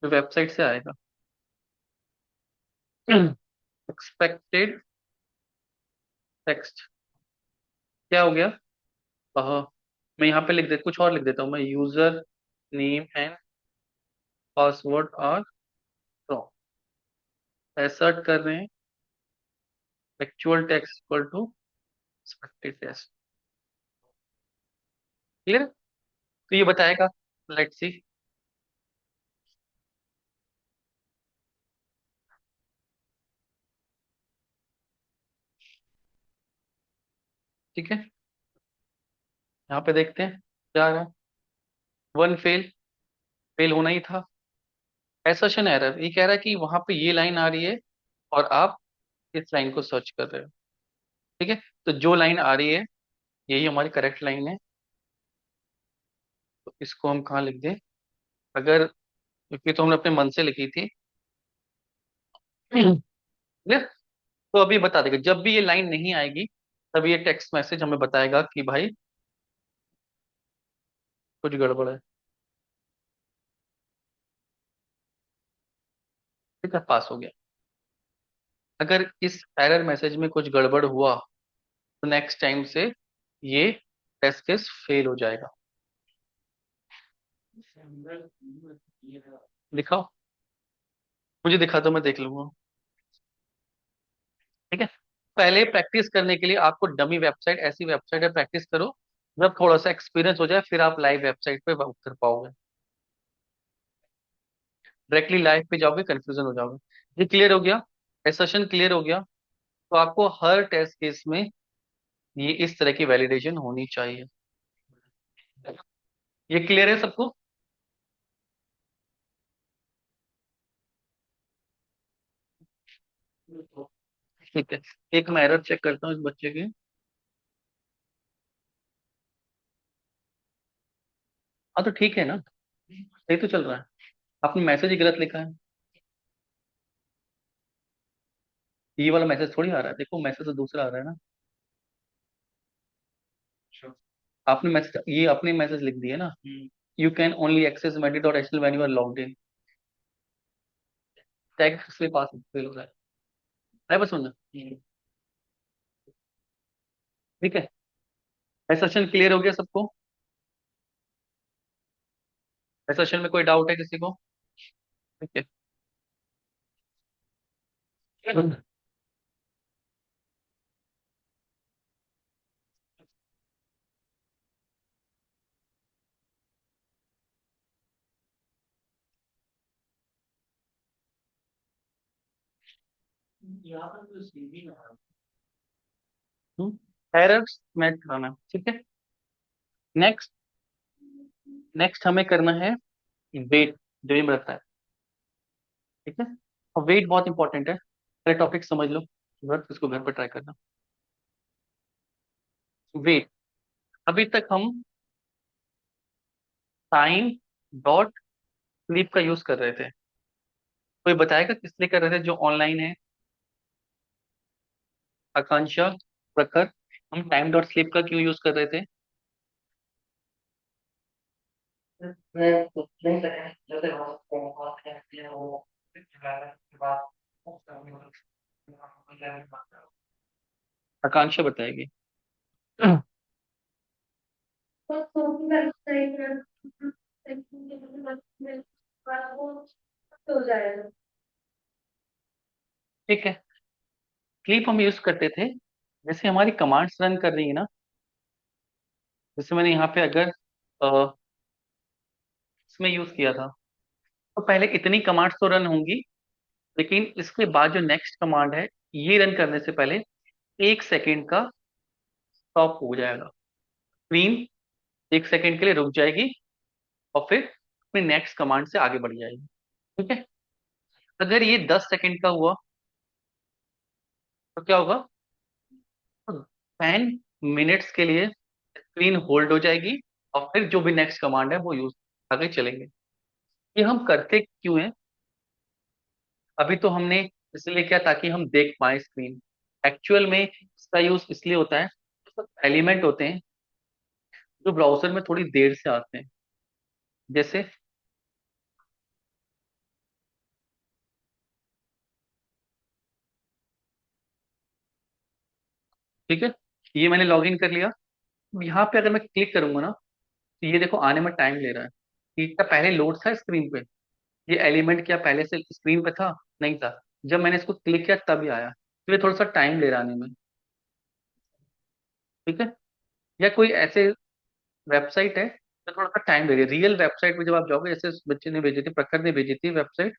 वेबसाइट से आएगा। एक्सपेक्टेड टेक्स्ट क्या हो गया, मैं यहाँ पे लिख दे, कुछ और लिख देता हूँ मैं, user name and password are wrong. Assert कर रहे हैं actual text equal to expected text. Clear. तो ये बताएगा, लेट्स सी। ठीक है, यहाँ पे देखते हैं क्या आ रहा है। वन फेल, फेल होना ही था। एसर्शन एरर, ये कह रहा है कि वहां पे ये लाइन आ रही है और आप इस लाइन को सर्च कर रहे हो। ठीक है। तो जो लाइन आ रही है यही हमारी करेक्ट लाइन है, तो इसको हम कहाँ लिख दें, अगर, क्योंकि तो हमने अपने मन से लिखी थी, क्लियर। तो अभी बता देगा जब भी ये लाइन नहीं आएगी, तब ये टेक्स्ट मैसेज हमें बताएगा कि भाई कुछ गड़बड़ है। ठीक है, पास हो गया। अगर इस एरर मैसेज में कुछ गड़बड़ हुआ तो नेक्स्ट टाइम से ये टेस्ट केस फेल हो जाएगा। दिखाओ, मुझे दिखा दो, मैं देख लूंगा। ठीक है। पहले प्रैक्टिस करने के लिए आपको डमी वेबसाइट, ऐसी वेबसाइट है प्रैक्टिस करो। जब थोड़ा सा एक्सपीरियंस हो जाए फिर आप लाइव वेबसाइट पे वर्क कर पाओगे। डायरेक्टली लाइव पे जाओगे कंफ्यूजन हो जाओगे। ये क्लियर हो गया, एसर्शन क्लियर हो गया। तो आपको हर टेस्ट केस में ये इस तरह की वैलिडेशन होनी चाहिए। ये क्लियर है सबको? ठीक है। एक मैं एरर चेक करता हूँ इस बच्चे की। हाँ तो ठीक है ना, सही तो चल रहा है। आपने मैसेज ही गलत लिखा है। ये वाला मैसेज थोड़ी आ रहा है, देखो मैसेज तो दूसरा आ रहा है ना। आपने मैसेज, ये अपने मैसेज लिख दिया ना, you can only access medi dot H L when you are logged in. Tag इसलिए पास फेल हो रहा है बस सुनना। ठीक है। एसर्शन क्लियर हो गया सबको? एसर्शन में कोई डाउट है किसी को? ठीक है। एरर्स मैच कराना है, ठीक है। नेक्स्ट, नेक्स्ट हमें करना है वेट, जो ये बताता है। ठीक है। और वेट बहुत इंपॉर्टेंट है, पहले टॉपिक समझ लो, बस इसको घर पर ट्राई करना। वेट, अभी तक हम टाइम डॉट स्लीप का यूज कर रहे थे। कोई बताएगा किस लिए कर रहे थे जो ऑनलाइन है? आकांक्षा, प्रखर, हम टाइम डॉट स्लीप का क्यों यूज कर रहे थे? आकांक्षा बताएगी। ठीक है। स्लीप हम यूज करते थे जैसे हमारी कमांड्स रन कर रही है ना। जैसे मैंने यहाँ पे अगर इसमें यूज किया था, तो पहले इतनी कमांड्स तो रन होंगी, लेकिन इसके बाद जो नेक्स्ट कमांड है, ये रन करने से पहले 1 सेकेंड का स्टॉप हो जाएगा। स्क्रीन 1 सेकेंड के लिए रुक जाएगी और फिर अपनी नेक्स्ट कमांड से आगे बढ़ जाएगी। ठीक है। अगर ये 10 सेकेंड का हुआ तो क्या होगा? 10 मिनट्स के लिए स्क्रीन होल्ड हो जाएगी और फिर जो भी नेक्स्ट कमांड है वो यूज आगे चलेंगे। ये हम करते क्यों हैं? अभी तो हमने इसलिए किया ताकि हम देख पाए स्क्रीन। एक्चुअल में इसका यूज इसलिए होता है, एलिमेंट होते हैं जो ब्राउजर में थोड़ी देर से आते हैं। जैसे, ठीक है, ये मैंने लॉग इन कर लिया। अब यहाँ पे अगर मैं क्लिक करूंगा ना, तो ये देखो आने में टाइम ले रहा है। ये क्या पहले लोड था स्क्रीन पे? ये एलिमेंट क्या पहले से स्क्रीन पे था? नहीं था। जब मैंने इसको क्लिक किया तब ये आया, तो ये थोड़ा सा टाइम ले रहा आने में। ठीक है। या कोई ऐसे वेबसाइट है तो थोड़ा सा टाइम ले रही है। रियल वेबसाइट पे जब आप जाओगे, जैसे इस बच्चे ने भेजी थी, प्रखर ने भेजी थी वेबसाइट,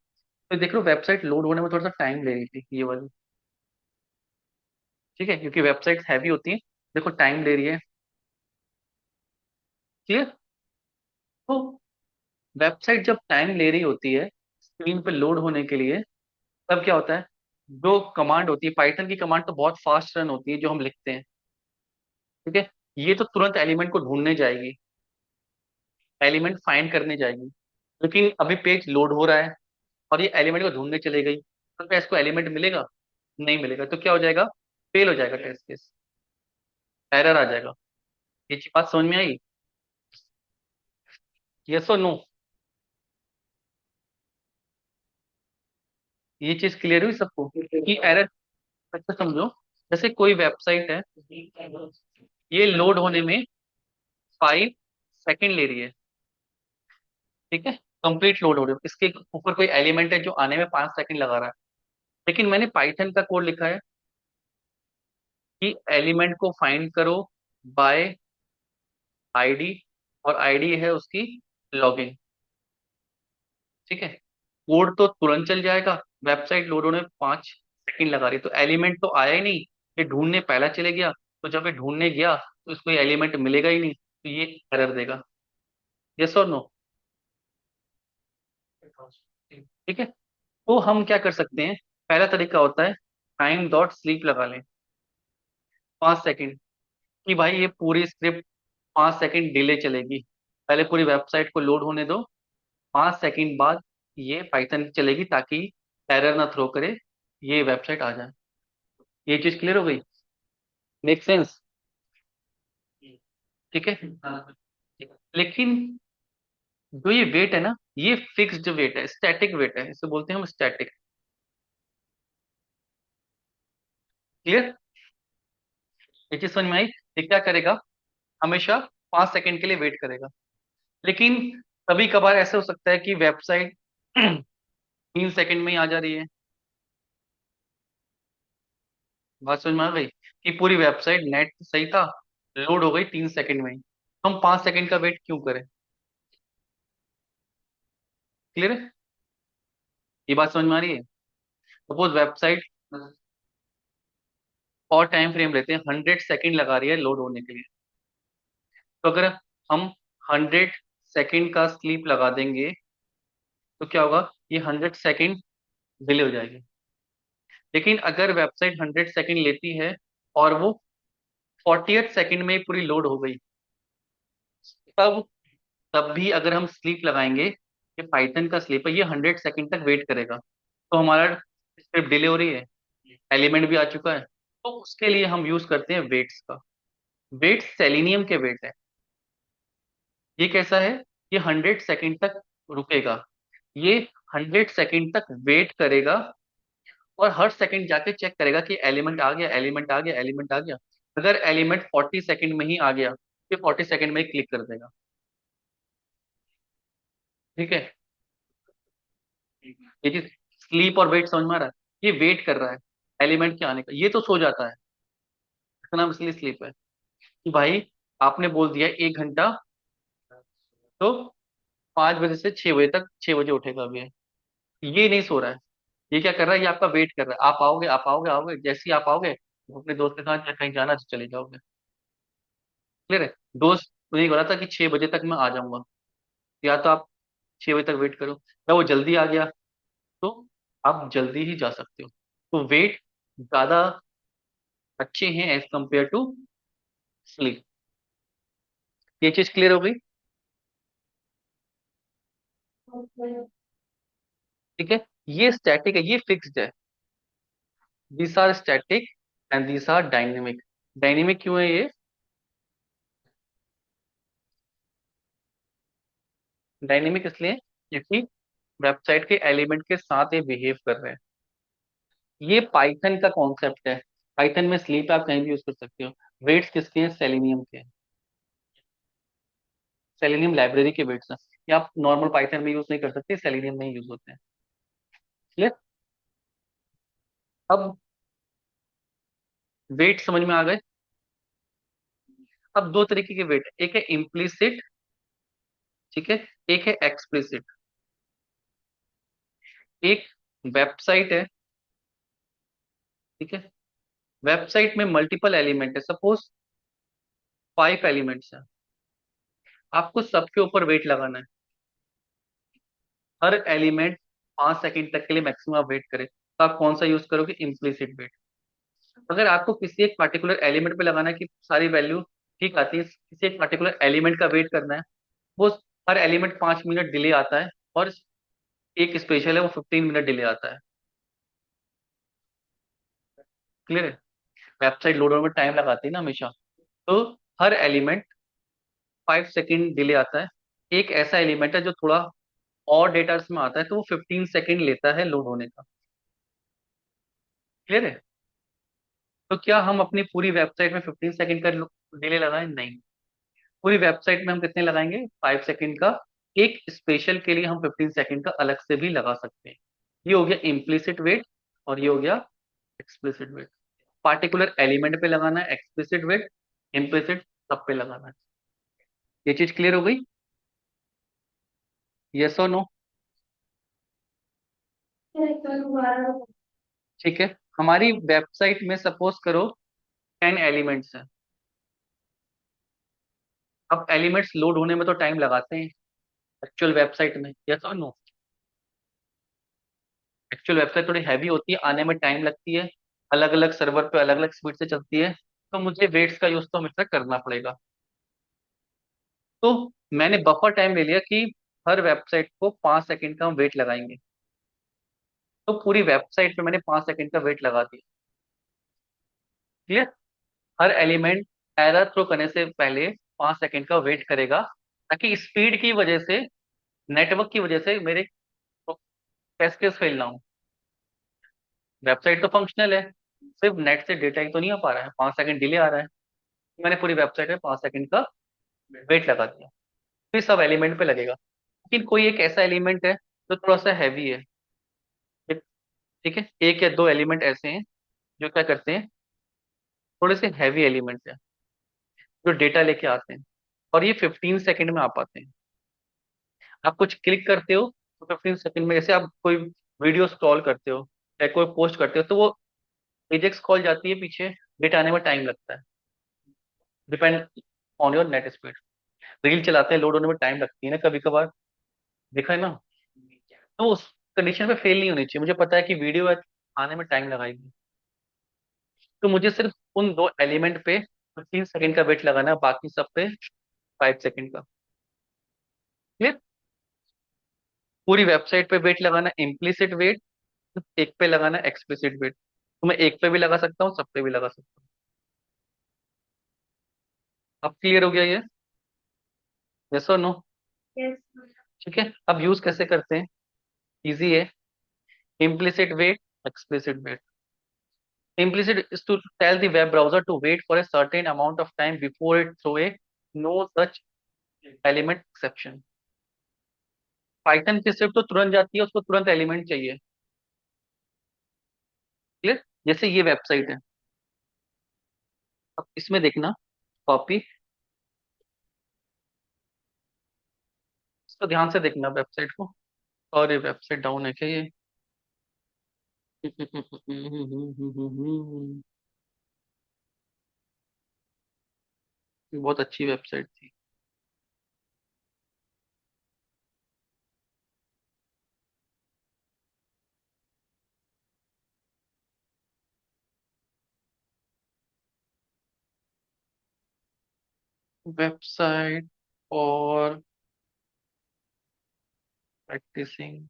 तो देख लो वेबसाइट लोड होने में थोड़ा सा टाइम ले रही थी ये वाली। ठीक है, क्योंकि वेबसाइट हैवी होती है, देखो टाइम ले रही है। क्लियर। तो वेबसाइट जब टाइम ले रही होती है स्क्रीन पे लोड होने के लिए, तब क्या होता है? जो कमांड होती है, पाइथन की कमांड तो बहुत फास्ट रन होती है जो हम लिखते हैं। ठीक है। ये तो तुरंत एलिमेंट को ढूंढने जाएगी, एलिमेंट फाइंड करने जाएगी। लेकिन अभी पेज लोड हो रहा है और ये एलिमेंट को ढूंढने चले गई, तो क्या इसको एलिमेंट मिलेगा? नहीं मिलेगा, तो क्या हो जाएगा? फेल हो जाएगा टेस्ट केस, एरर आ जाएगा। ये चीज बात समझ में आई? यस और नो? ये चीज क्लियर हुई सबको कि एरर? अच्छा समझो, जैसे कोई वेबसाइट है, ये लोड होने में 5 सेकंड ले रही है, ठीक है, कंप्लीट लोड हो रही है, इसके ऊपर कोई एलिमेंट है जो आने में 5 सेकंड लगा रहा है, लेकिन मैंने पाइथन का कोड लिखा है कि एलिमेंट को फाइंड करो बाय आईडी, और आईडी है उसकी लॉगिन, ठीक है। कोड तो तुरंत चल जाएगा, वेबसाइट लोड होने में 5 सेकंड लगा रही है, तो एलिमेंट तो आया ही नहीं, ये ढूंढने पहला चले गया, तो जब ये ढूंढने गया तो इसको एलिमेंट मिलेगा ही नहीं, तो ये एरर देगा। यस और नो? ठीक है। तो हम क्या कर सकते हैं, पहला तरीका होता है टाइम डॉट स्लीप लगा लें, 5 सेकंड, कि भाई ये पूरी स्क्रिप्ट 5 सेकंड डिले चलेगी, पहले पूरी वेबसाइट को लोड होने दो, 5 सेकंड बाद ये पाइथन चलेगी, ताकि एरर ना थ्रो करे, ये वेबसाइट आ जाए। ये चीज क्लियर हो गई? Make sense? ठीक है। लेकिन जो ये वेट है ना, ये फिक्स्ड वेट है, स्टैटिक वेट है, इसे बोलते हैं हम स्टैटिक। क्लियर? ये चीज समझ में आई? ये क्या करेगा, हमेशा 5 सेकंड के लिए वेट करेगा। लेकिन कभी कभार ऐसा हो सकता है कि वेबसाइट 3 सेकंड में ही आ जा रही है। बात समझ में आ गई कि पूरी वेबसाइट नेट सही था, लोड हो गई 3 सेकंड में ही, हम 5 सेकंड का वेट क्यों करें? क्लियर है? ये बात समझ में आ रही है? सपोज वेबसाइट और टाइम फ्रेम लेते हैं, 100 सेकंड लगा रही है लोड होने के लिए, तो अगर हम 100 सेकंड का स्लीप लगा देंगे तो क्या होगा, ये 100 सेकंड डिले हो जाएगी। लेकिन अगर वेबसाइट 100 सेकंड लेती है और वो 48 सेकंड में ही पूरी लोड हो गई, तब तब भी अगर हम स्लीप लगाएंगे, ये पाइथन का स्लीप है, ये 100 सेकंड तक वेट करेगा, तो हमारा स्क्रिप्ट डिले हो रही है, एलिमेंट भी आ चुका है, तो उसके लिए हम यूज करते हैं वेट्स का। वेट्स सेलेनियम के वेट है। ये कैसा है, ये 100 सेकंड तक रुकेगा, ये 100 सेकंड तक वेट करेगा, और हर सेकंड जाके चेक करेगा कि एलिमेंट आ गया, एलिमेंट आ गया, एलिमेंट आ गया। अगर एलिमेंट 40 सेकंड में ही आ गया, तो 40 सेकंड में ही क्लिक कर देगा। ठीक है। ये चीज स्लीप और वेट समझ में आ रहा है? ये वेट कर रहा है एलिमेंट के आने का, ये तो सो जाता है, इसका नाम इसलिए स्लीप है कि भाई आपने बोल दिया 1 घंटा, तो 5 बजे से 6 बजे तक, 6 बजे उठेगा अभी ये नहीं सो रहा है, ये क्या कर रहा है, ये आपका वेट कर रहा है, आप आओगे, आप आओगे, आओगे, जैसे ही आप आओगे वो अपने दोस्त के साथ या कहीं जाना तो चले जाओगे। क्लियर है? दोस्त मुझे बोला था कि 6 बजे तक मैं आ जाऊंगा, या तो आप 6 बजे तक वेट करो, या वो जल्दी आ गया तो आप जल्दी ही जा सकते हो। तो वेट ज्यादा अच्छे हैं एज कंपेयर टू स्लीप। ये चीज क्लियर हो गई? ठीक है। ये स्टैटिक है, ये फिक्स्ड है, these are static and these are dynamic. Dynamic क्यों है ये? डायनेमिक इसलिए क्योंकि वेबसाइट के एलिमेंट के साथ ये बिहेव कर रहे हैं। ये पाइथन का कॉन्सेप्ट है, पाइथन में स्लीप आप कहीं भी यूज कर सकते हो। वेट्स किसके हैं? सेलेनियम के हैं, सेलेनियम लाइब्रेरी के वेट्स हैं, ये आप नॉर्मल पाइथन में यूज नहीं कर सकते, सेलेनियम में ही यूज होते हैं। क्लियर? अब वेट समझ में आ गए? अब दो तरीके के वेट, एक है इम्प्लिसिट, ठीक है, एक है एक्सप्लिसिट। एक वेबसाइट है, ठीक है, वेबसाइट में मल्टीपल एलिमेंट है, सपोज 5 एलिमेंट्स है, आपको सबके ऊपर वेट लगाना है, हर एलिमेंट 5 सेकंड तक के लिए मैक्सिमम आप वेट करें, तो आप कौन सा यूज करोगे? Implicit wait. अगर आपको किसी एक पर्टिकुलर एलिमेंट पे लगाना है कि सारी वैल्यू ठीक आती है, किसी एक पर्टिकुलर एलिमेंट का वेट करना है, वो हर एलिमेंट 5 मिनट डिले आता है, और एक स्पेशल है वो 15 मिनट डिले आता है। क्लियर है? वेबसाइट लोड होने में टाइम लगाती है ना हमेशा, तो हर एलिमेंट 5 सेकेंड डिले आता है। एक ऐसा एलिमेंट है जो थोड़ा और डेटा में आता है, तो वो 15 सेकेंड लेता है लोड होने का। क्लियर है? तो क्या हम अपनी पूरी वेबसाइट में 15 सेकेंड का डिले लगाएं? नहीं। पूरी वेबसाइट में हम कितने लगाएंगे? 5 सेकेंड का। एक स्पेशल के लिए हम 15 सेकेंड का अलग से भी लगा सकते हैं। ये हो गया इम्प्लिसिट वेट, और ये हो गया एक्सप्लिसिट वेट। पार्टिकुलर एलिमेंट पे लगाना है एक्सप्लिसिट वेट, इम्प्लिसिट सब पे लगाना है। ये चीज क्लियर हो गई? यस और नो? ठीक है। हमारी वेबसाइट में सपोज करो 10 एलिमेंट्स हैं। अब एलिमेंट्स लोड होने में तो टाइम लगाते हैं एक्चुअल वेबसाइट में, यस और नो? एक्चुअल वेबसाइट थोड़ी हैवी होती है, आने में टाइम लगती है, अलग अलग सर्वर पे अलग अलग स्पीड से चलती है, तो मुझे वेट्स का यूज तो हमेशा करना पड़ेगा। तो मैंने बफर टाइम ले लिया कि हर वेबसाइट को 5 सेकंड का हम वेट लगाएंगे। तो पूरी वेबसाइट पे मैंने 5 सेकंड का वेट लगा दिया। क्लियर? हर एलिमेंट एरर थ्रो करने से पहले 5 सेकंड का वेट करेगा, ताकि स्पीड की वजह से, नेटवर्क की वजह से मेरे कैसकेस फेल ना हो। वेबसाइट तो फंक्शनल है, सिर्फ नेट से डेटा ही तो नहीं आ पा रहा है, 5 सेकंड डिले आ रहा है। मैंने पूरी वेबसाइट में 5 सेकंड का वेट लगा दिया। फिर सब एलिमेंट पे लगेगा, लेकिन कोई एक ऐसा एलिमेंट है जो थोड़ा सा हैवी है। ठीक है, एक या दो एलिमेंट ऐसे हैं जो क्या करते हैं, थोड़े से हैवी एलिमेंट है, जो डेटा लेके आते हैं, और ये 15 सेकंड में आ पाते हैं। आप कुछ क्लिक करते हो तो 15 सेकंड में, जैसे आप कोई वीडियो स्क्रॉल करते हो या कोई पोस्ट करते हो, तो वो एजेक्स कॉल जाती है पीछे, डेटा आने में टाइम लगता है, depend on your net speed. Reel चलाते हैं, लोड होने में टाइम लगती है ना कभी कभार, देखा है ना? तो उस कंडीशन पे फेल नहीं होनी चाहिए, मुझे पता है कि वीडियो आने में टाइम लगाएगी, तो मुझे सिर्फ उन दो एलिमेंट पे 15 सेकंड का वेट लगाना है, बाकी सब पे 5 सेकंड का। क्लियर? पूरी वेबसाइट पे वेट लगाना इम्प्लिसिट वेट, एक पे लगाना एक्सप्लिसिट वेट। तो मैं एक पे भी लगा सकता हूँ, सब पे भी लगा सकता हूँ। अब क्लियर हो गया ये? यस और नो? ठीक है, अब यूज कैसे करते हैं? इजी है। Implicit wait, explicit wait. Implicit is to tell the web browser to wait for a certain amount of time before it throw a no such element exception। Python की script तो तुरंत जाती है, उसको तुरंत एलिमेंट चाहिए। Clear? जैसे ये वेबसाइट है, अब इसमें देखना, कॉपी, इसको ध्यान से देखना वेबसाइट को। और ये वेबसाइट डाउन है क्या ये? ये बहुत अच्छी वेबसाइट थी। वेबसाइट और प्रैक्टिसिंग,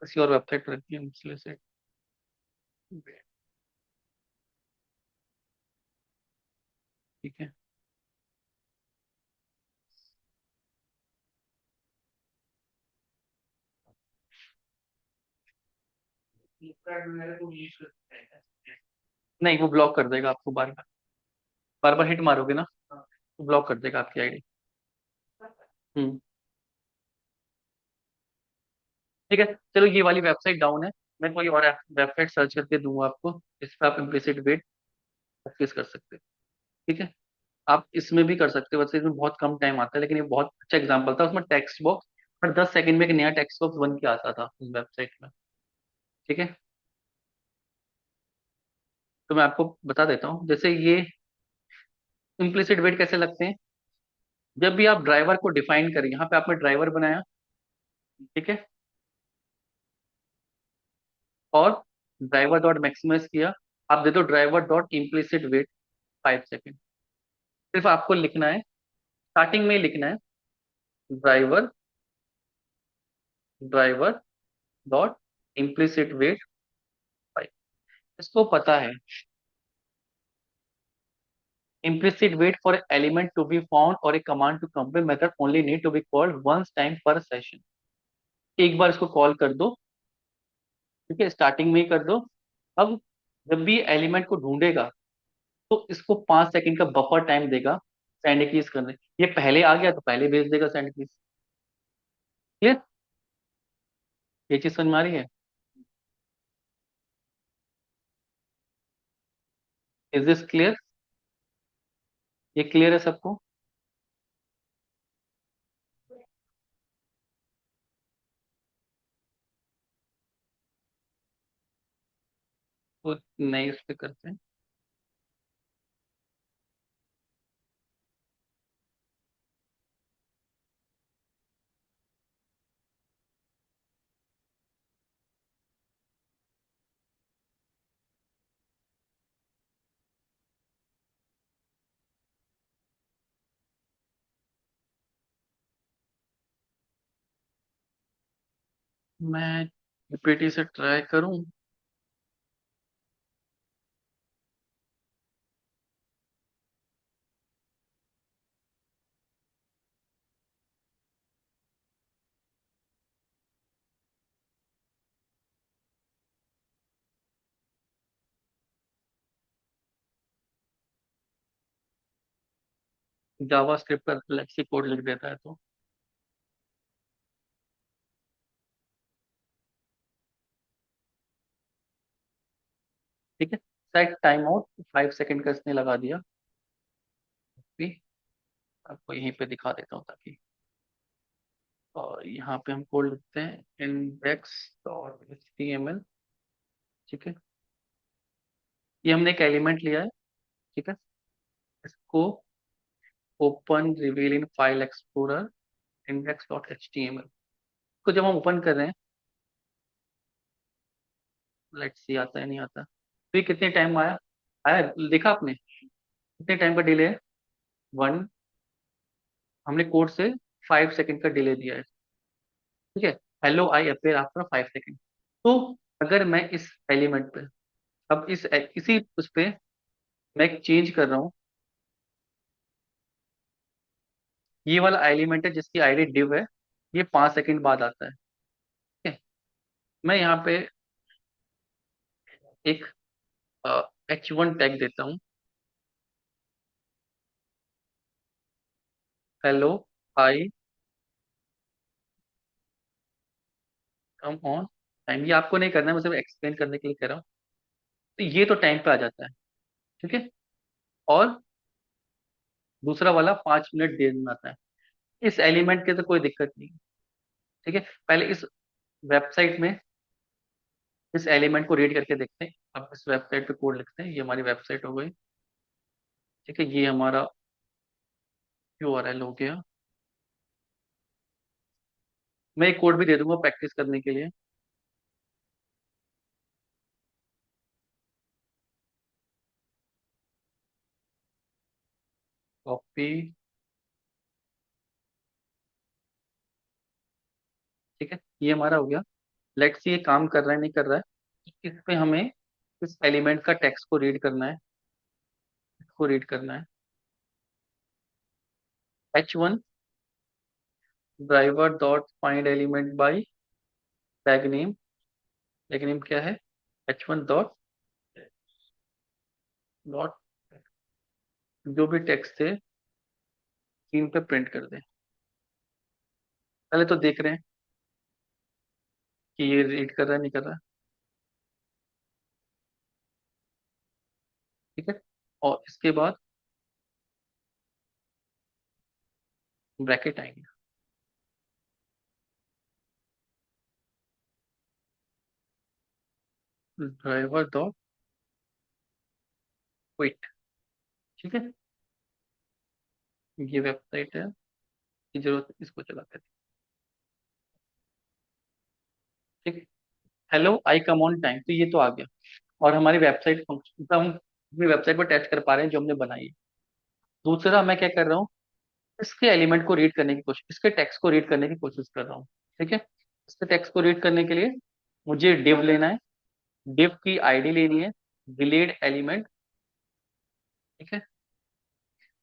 किसी और वेबसाइट पर रहती है इसलिए से। ठीक है। नहीं, वो ब्लॉक कर देगा आपको, बार बार, बार बार हिट मारोगे ना, तो ब्लॉक कर देगा आपकी आईडी। हम्म। ठीक है, चलो ये वाली वेबसाइट डाउन है, मैं कोई और वेबसाइट सर्च करके दूंगा आपको, जिस पर आप इम्प्लिसिट वेट प्रैक्टिस कर सकते हैं। ठीक है? आप इसमें भी कर सकते हो, वैसे इसमें बहुत कम टाइम आता है, लेकिन ये बहुत अच्छा एग्जाम्पल था। उसमें टेक्स्ट बॉक्स हर 10 सेकंड में एक नया टेक्स्ट बॉक्स बन के आता था उस वेबसाइट में। ठीक है, तो मैं आपको बता देता हूँ, जैसे ये इम्प्लिसिट वेट कैसे लगते हैं। जब भी आप ड्राइवर को डिफाइन करें, यहाँ पे आपने ड्राइवर बनाया, ठीक है, और ड्राइवर डॉट मैक्सिमाइज किया, आप दे दो driver dot implicit wait 5 second. सिर्फ आपको लिखना है, स्टार्टिंग में ही लिखना है, driver, driver dot implicit wait five. इसको पता है implicit wait for an element to be found or a command to compile method only need to be called once time per session। एक बार इसको कॉल कर दो, ठीक है, स्टार्टिंग में ही कर दो। अब जब भी एलिमेंट को ढूंढेगा तो इसको 5 सेकंड का बफर टाइम देगा सैंड कीज करने। ये पहले आ गया तो पहले भेज देगा सैंड कीज। क्लियर? ये चीज समझ में आ रही है? Is this clear? ये क्लियर है सबको? तो नहीं, इस पे करते हैं। मैं पीपीटी से ट्राई करूं? जावा स्क्रिप्ट पर फ्लेक्सी कोड लिख देता है तो। ठीक है, सेट टाइम आउट 5 सेकंड का इसने लगा दिया। भी आपको यहीं पे दिखा देता हूँ ताकि, और यहाँ पे हम कोड लिखते हैं index dot H T M L. ठीक है, ये हमने एक एलिमेंट लिया है। ठीक है, इसको open reveal in file explorer index dot H T M L को जब हम ओपन कर रहे हैं, लेट्स सी आता है नहीं आता। तो ये कितने टाइम में आया? आया, देखा आपने कितने टाइम का डिले है? वन। हमने कोड से 5 सेकंड का डिले दिया है। ठीक है, हेलो आई अपेयर आफ्टर 5 सेकंड। तो अगर मैं इस एलिमेंट पे, अब इसी उस पे मैं एक चेंज कर रहा हूँ। ये वाला एलिमेंट है जिसकी आईडी div है, ये 5 सेकंड बाद आता है। ठीक है, मैं यहाँ पे एक H1 टैग देता हूँ, hello I come on time. ये आपको नहीं करना है, मैं सिर्फ एक्सप्लेन करने के लिए कह रहा हूँ। तो ये तो टाइम पे आ जाता है। ठीक है, और दूसरा वाला 5 मिनट देर में आता है। इस एलिमेंट के तो कोई दिक्कत नहीं है। ठीक है, पहले इस वेबसाइट में इस एलिमेंट को रीड करके देखते हैं। अब इस वेबसाइट पे कोड लिखते हैं, ये हमारी वेबसाइट हो गई। ठीक है, ये हमारा URL हो गया। मैं एक कोड भी दे दूंगा प्रैक्टिस करने के लिए। कॉपी। ठीक है, ये हमारा हो गया। लेट्स ये काम कर रहा है नहीं कर रहा है। इस पे हमें इस एलिमेंट का टेक्स्ट को रीड करना है। इसको रीड करना है। H1 driver dot find element by tag name. Tag name क्या है? H1 डॉट डॉट जो भी टेक्स्ट है स्क्रीन पे प्रिंट कर दे। पहले तो देख रहे हैं कि ये रीड कर रहा है नहीं कर रहा है। ठीक है, और इसके बाद ब्रैकेट आएंगे। Driver dot quit. ठीक है, ये वेबसाइट है, की जरूरत है, इसको चलाते हैं। ठीक है, hello I come on time, तो ये तो आ गया। और हमारी वेबसाइट फंक्शन, तो हम अपनी वेबसाइट पर टेस्ट कर पा रहे हैं जो हमने बनाई है। दूसरा मैं क्या कर रहा हूँ, इसके एलिमेंट को रीड करने की कोशिश, इसके टेक्स्ट को रीड करने की कोशिश कर रहा हूँ। ठीक है, इसके टेक्स्ट को रीड करने के लिए मुझे div लेना है, div की आईडी लेनी है, डिलीट एलिमेंट, ठीक है।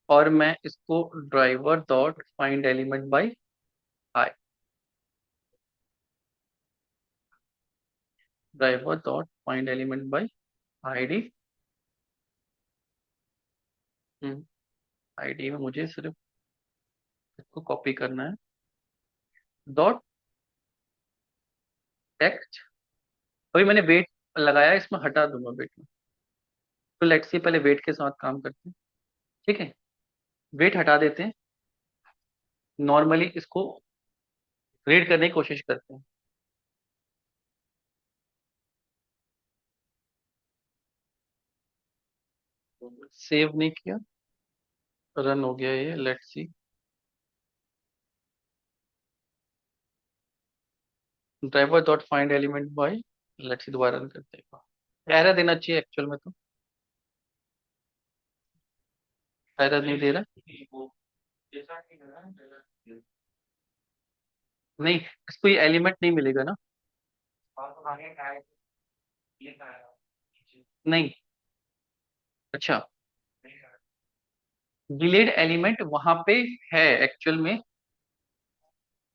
और मैं इसको driver dot find element by I, driver dot find element by ID. ID में मुझे सिर्फ इसको कॉपी करना है, डॉट टेक्स्ट। अभी मैंने वेट लगाया, इसमें हटा दूंगा वेट में। तो लेट्स सी पहले वेट के साथ काम करते हैं, ठीक है। वेट हटा देते हैं, नॉर्मली इसको रीड करने की कोशिश करते हैं। सेव नहीं किया, रन हो गया ये, let's see. Driver dot find element bye, let's see दोबारा रन करते हैं। एरर देना चाहिए एक्चुअल में, तो एरर नहीं दे रहा। नहीं, इसको ये एलिमेंट नहीं मिलेगा ना। नहीं। अच्छा, डिलीट एलिमेंट वहां पे है एक्चुअल में,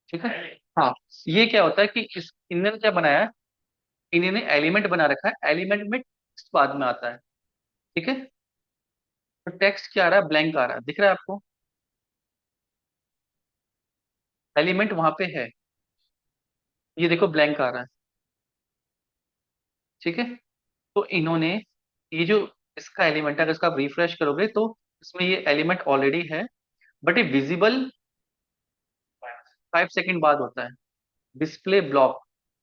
ठीक है। हाँ, ये क्या होता है कि इस इन्होंने क्या बनाया है, इन्होंने एलिमेंट बना रखा है, एलिमेंट में टेक्स्ट बाद में आता है, ठीक है। तो टेक्स्ट क्या आ रहा है, ब्लैंक आ रहा है, दिख रहा है आपको। एलिमेंट वहां पे है, ये देखो ब्लैंक आ रहा है, ठीक है। तो इन्होंने ये जो इसका एलिमेंट है, अगर इसका आप रिफ्रेश करोगे तो इसमें ये एलिमेंट ऑलरेडी है, बट ये विजिबल 5 सेकंड बाद होता है। डिस्प्ले ब्लॉक,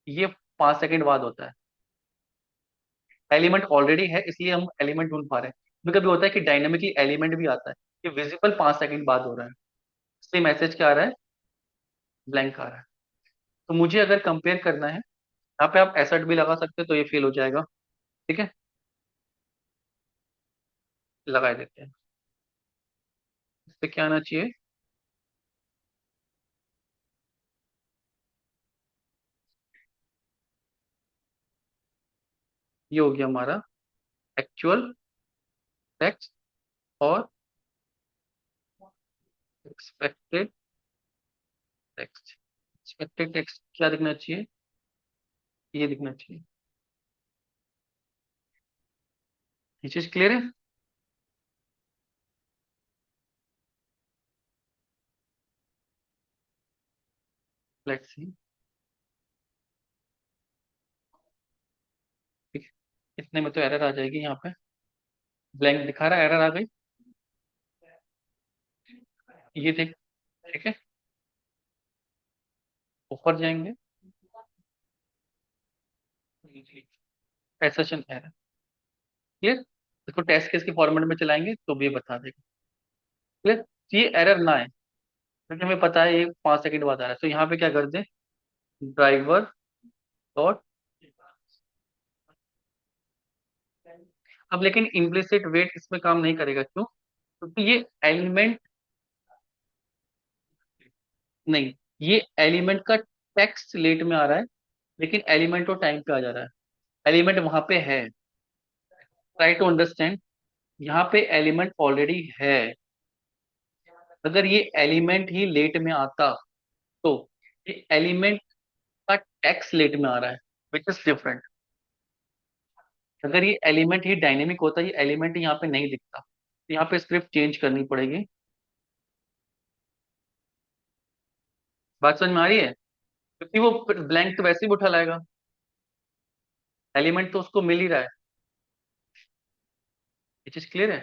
ये 5 सेकंड बाद होता है। एलिमेंट ऑलरेडी है इसलिए हम एलिमेंट ढूंढ पा रहे हैं। कभी कभी होता है कि डायनेमिकली एलिमेंट भी आता है, ये विजिबल 5 सेकंड बाद हो रहा है, इसलिए मैसेज क्या आ रहा है, ब्लैंक आ रहा है। तो मुझे अगर कंपेयर करना है, यहाँ पे आप एसर्ट भी लगा सकते हो तो ये फेल हो जाएगा, ठीक है। लगा देते हैं, इस पे क्या आना चाहिए, ये हो गया हमारा एक्चुअल टेक्स्ट और एक्सपेक्टेड टेक्स्ट। एक्सपेक्टेड टेक्स्ट क्या दिखना चाहिए, ये दिखना चाहिए। ये चीज क्लियर है। लेट्स सी, ठीक है। इतने में तो एरर आ जाएगी यहाँ पे, ब्लैंक दिखा रहा है, एरर आ गई, ये देख, ठीक है। ऊपर जाएंगे, एसर्शन एरर, क्लियर। इसको टेस्ट केस के फॉर्मेट में चलाएंगे तो भी ये बता देगा, क्लियर। ये एरर ना है क्योंकि हमें पता है ये 5 सेकंड बाद आ रहा है, तो यहाँ पे क्या कर दें, ड्राइवर डॉट। अब लेकिन इम्प्लिसिट वेट इसमें काम नहीं करेगा, क्यों, क्योंकि ये एलिमेंट, नहीं, ये एलिमेंट का टेक्स्ट लेट में आ रहा है, लेकिन एलिमेंट तो टाइम पे आ जा रहा है, एलिमेंट वहां पे है। ट्राई टू अंडरस्टैंड, यहाँ पे एलिमेंट ऑलरेडी है। अगर ये एलिमेंट ही लेट में आता तो ये एलिमेंट का टेक्स्ट लेट में आ रहा है, विच इज डिफरेंट। अगर ये एलिमेंट ही डायनेमिक होता, ये एलिमेंट यहाँ पे नहीं दिखता, तो यहाँ पे स्क्रिप्ट चेंज करनी पड़ेगी। बात समझ में आ रही है, क्योंकि वो ब्लैंक तो वैसे ही उठा लाएगा, एलिमेंट तो उसको मिल ही रहा है। ये चीज क्लियर है।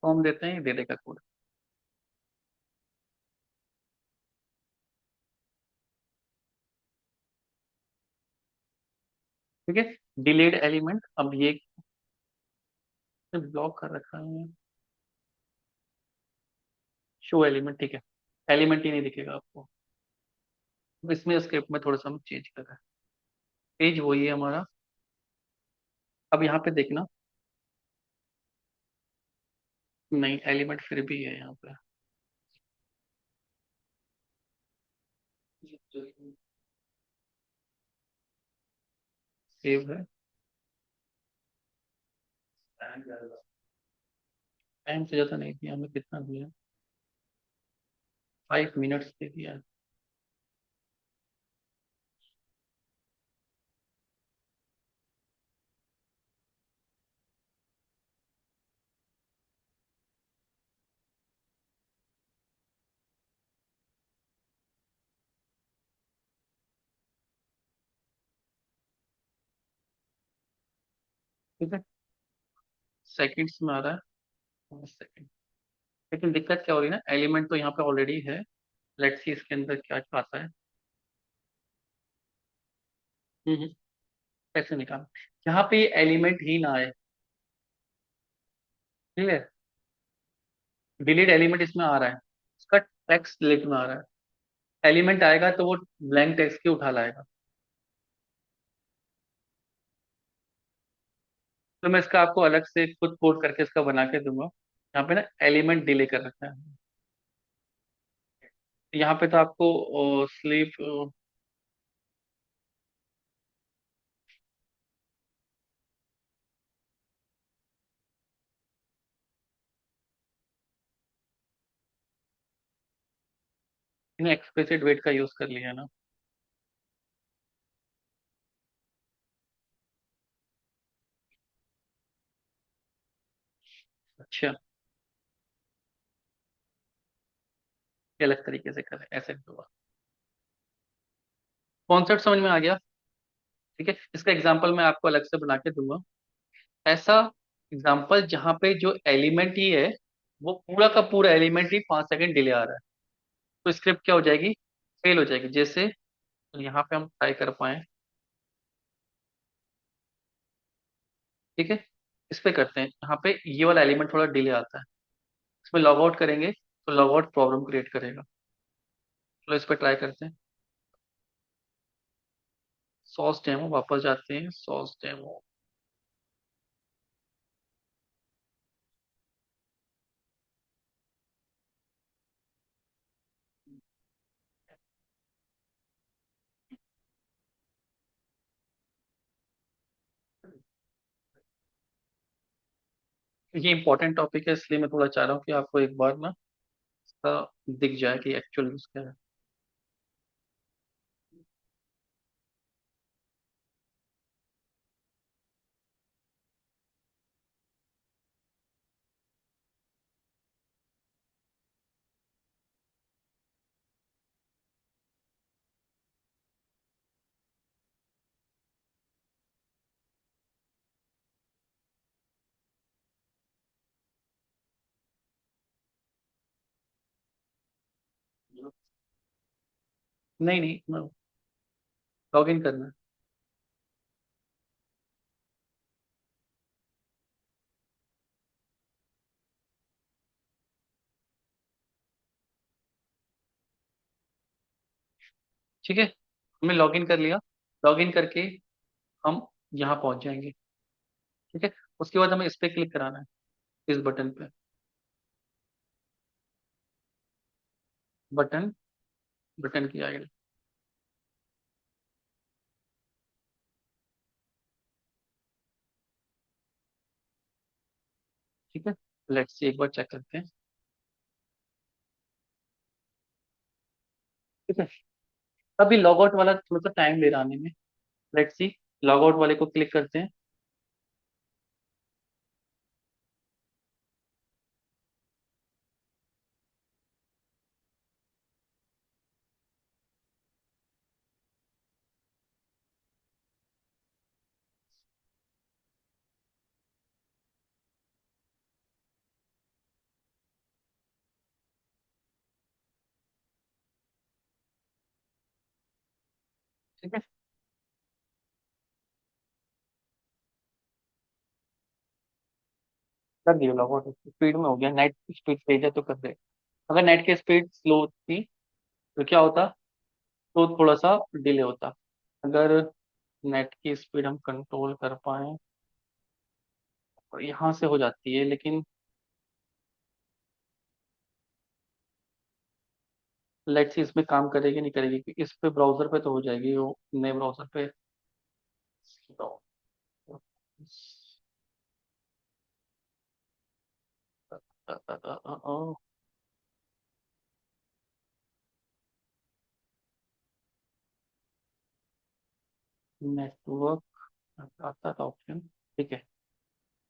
फॉर्म देते हैं, ये दे देगा कोड। ठीक है। डिलीट एलिमेंट, अब ये ब्लॉक कर रखा है। शो एलिमेंट, ठीक है। एलिमेंट ही नहीं दिखेगा आपको। अब इसमें स्क्रिप्ट में थोड़ा सा हम चेंज कर रहे हैं। पेज वही है हमारा। अब यहाँ पे देखना। नहीं, एलिमेंट फिर भी है यहाँ पे। सेव है। टाइम से ज्यादा नहीं दिया हमें, कितना दिया? 5 मिनट्स दे दिया। ठीक है। सेकंड्स में आ रहा है। सेकंड। लेकिन दिक्कत क्या हो रही है ना, एलिमेंट तो यहाँ पे ऑलरेडी है। लेट्स सी इसके अंदर क्या आता है। हम्म। कैसे निकाल। यहाँ पे ये एलिमेंट ही ना आए। ठीक है। डिलीट एलिमेंट इसमें आ रहा है। उसका टेक्स्ट डिलीट में आ रहा है। एलिमेंट आएगा तो वो ब्लैंक टेक्स्ट की उठा लाएगा। तो मैं इसका आपको अलग से खुद कोड करके इसका बना के दूंगा। यहाँ पे ना एलिमेंट डिले कर रखा है। यहाँ पे तो आपको स्लीप। एक्सप्लिसिट वेट का यूज कर लिया ना। अच्छा, ये अलग तरीके से करें, ऐसे भी होगा। कॉन्सेप्ट समझ में आ गया। ठीक है, इसका एग्जांपल मैं आपको अलग से बना के दूंगा। ऐसा एग्जांपल जहाँ पे जो एलिमेंट ही है, वो पूरा का पूरा एलिमेंट ही 5 सेकंड डिले आ रहा है, तो स्क्रिप्ट क्या हो जाएगी? फेल हो जाएगी। जैसे यहाँ पे हम ट्राई कर पाए। ठीक है। इस पे करते हैं, यहाँ पे ये वाला एलिमेंट थोड़ा डिले आता है। इसमें लॉग आउट करेंगे तो लॉग आउट प्रॉब्लम क्रिएट करेगा। चलो इस पे ट्राई करते हैं। सॉस डेमो वापस जाते हैं, सॉस डेमो। ये इंपॉर्टेंट टॉपिक है, इसलिए मैं थोड़ा चाह रहा हूँ कि आपको एक बार ना इसका दिख जाए कि एक्चुअल यूज क्या है। नहीं नहीं, लॉग इन करना है। ठीक है, हमने लॉग इन कर लिया। लॉग इन करके हम यहाँ पहुंच जाएंगे। ठीक है। उसके बाद हमें इस पे क्लिक कराना है, इस बटन पे। बटन, बटन की आईडी। ठीक है। लेट्स सी, एक बार चेक करते हैं। ठीक है। अभी लॉग आउट वाला थोड़ा सा टाइम ले रहा आने में। लेट्स सी, लॉग आउट वाले को क्लिक करते हैं। ठीक है, कर दिया लॉगआउट, स्पीड में हो गया, नेट की स्पीड तेज है तो कर दे। अगर नेट की स्पीड स्लो थी तो क्या होता, तो थोड़ा सा डिले होता। अगर नेट की स्पीड हम कंट्रोल कर पाए तो यहाँ से हो जाती है, लेकिन लेट्स सी इसमें काम करेगी नहीं करेगी, क्योंकि इस पे ब्राउजर पे तो हो जाएगी वो, नए ब्राउजर पे। नेटवर्क आता था ऑप्शन, ठीक है।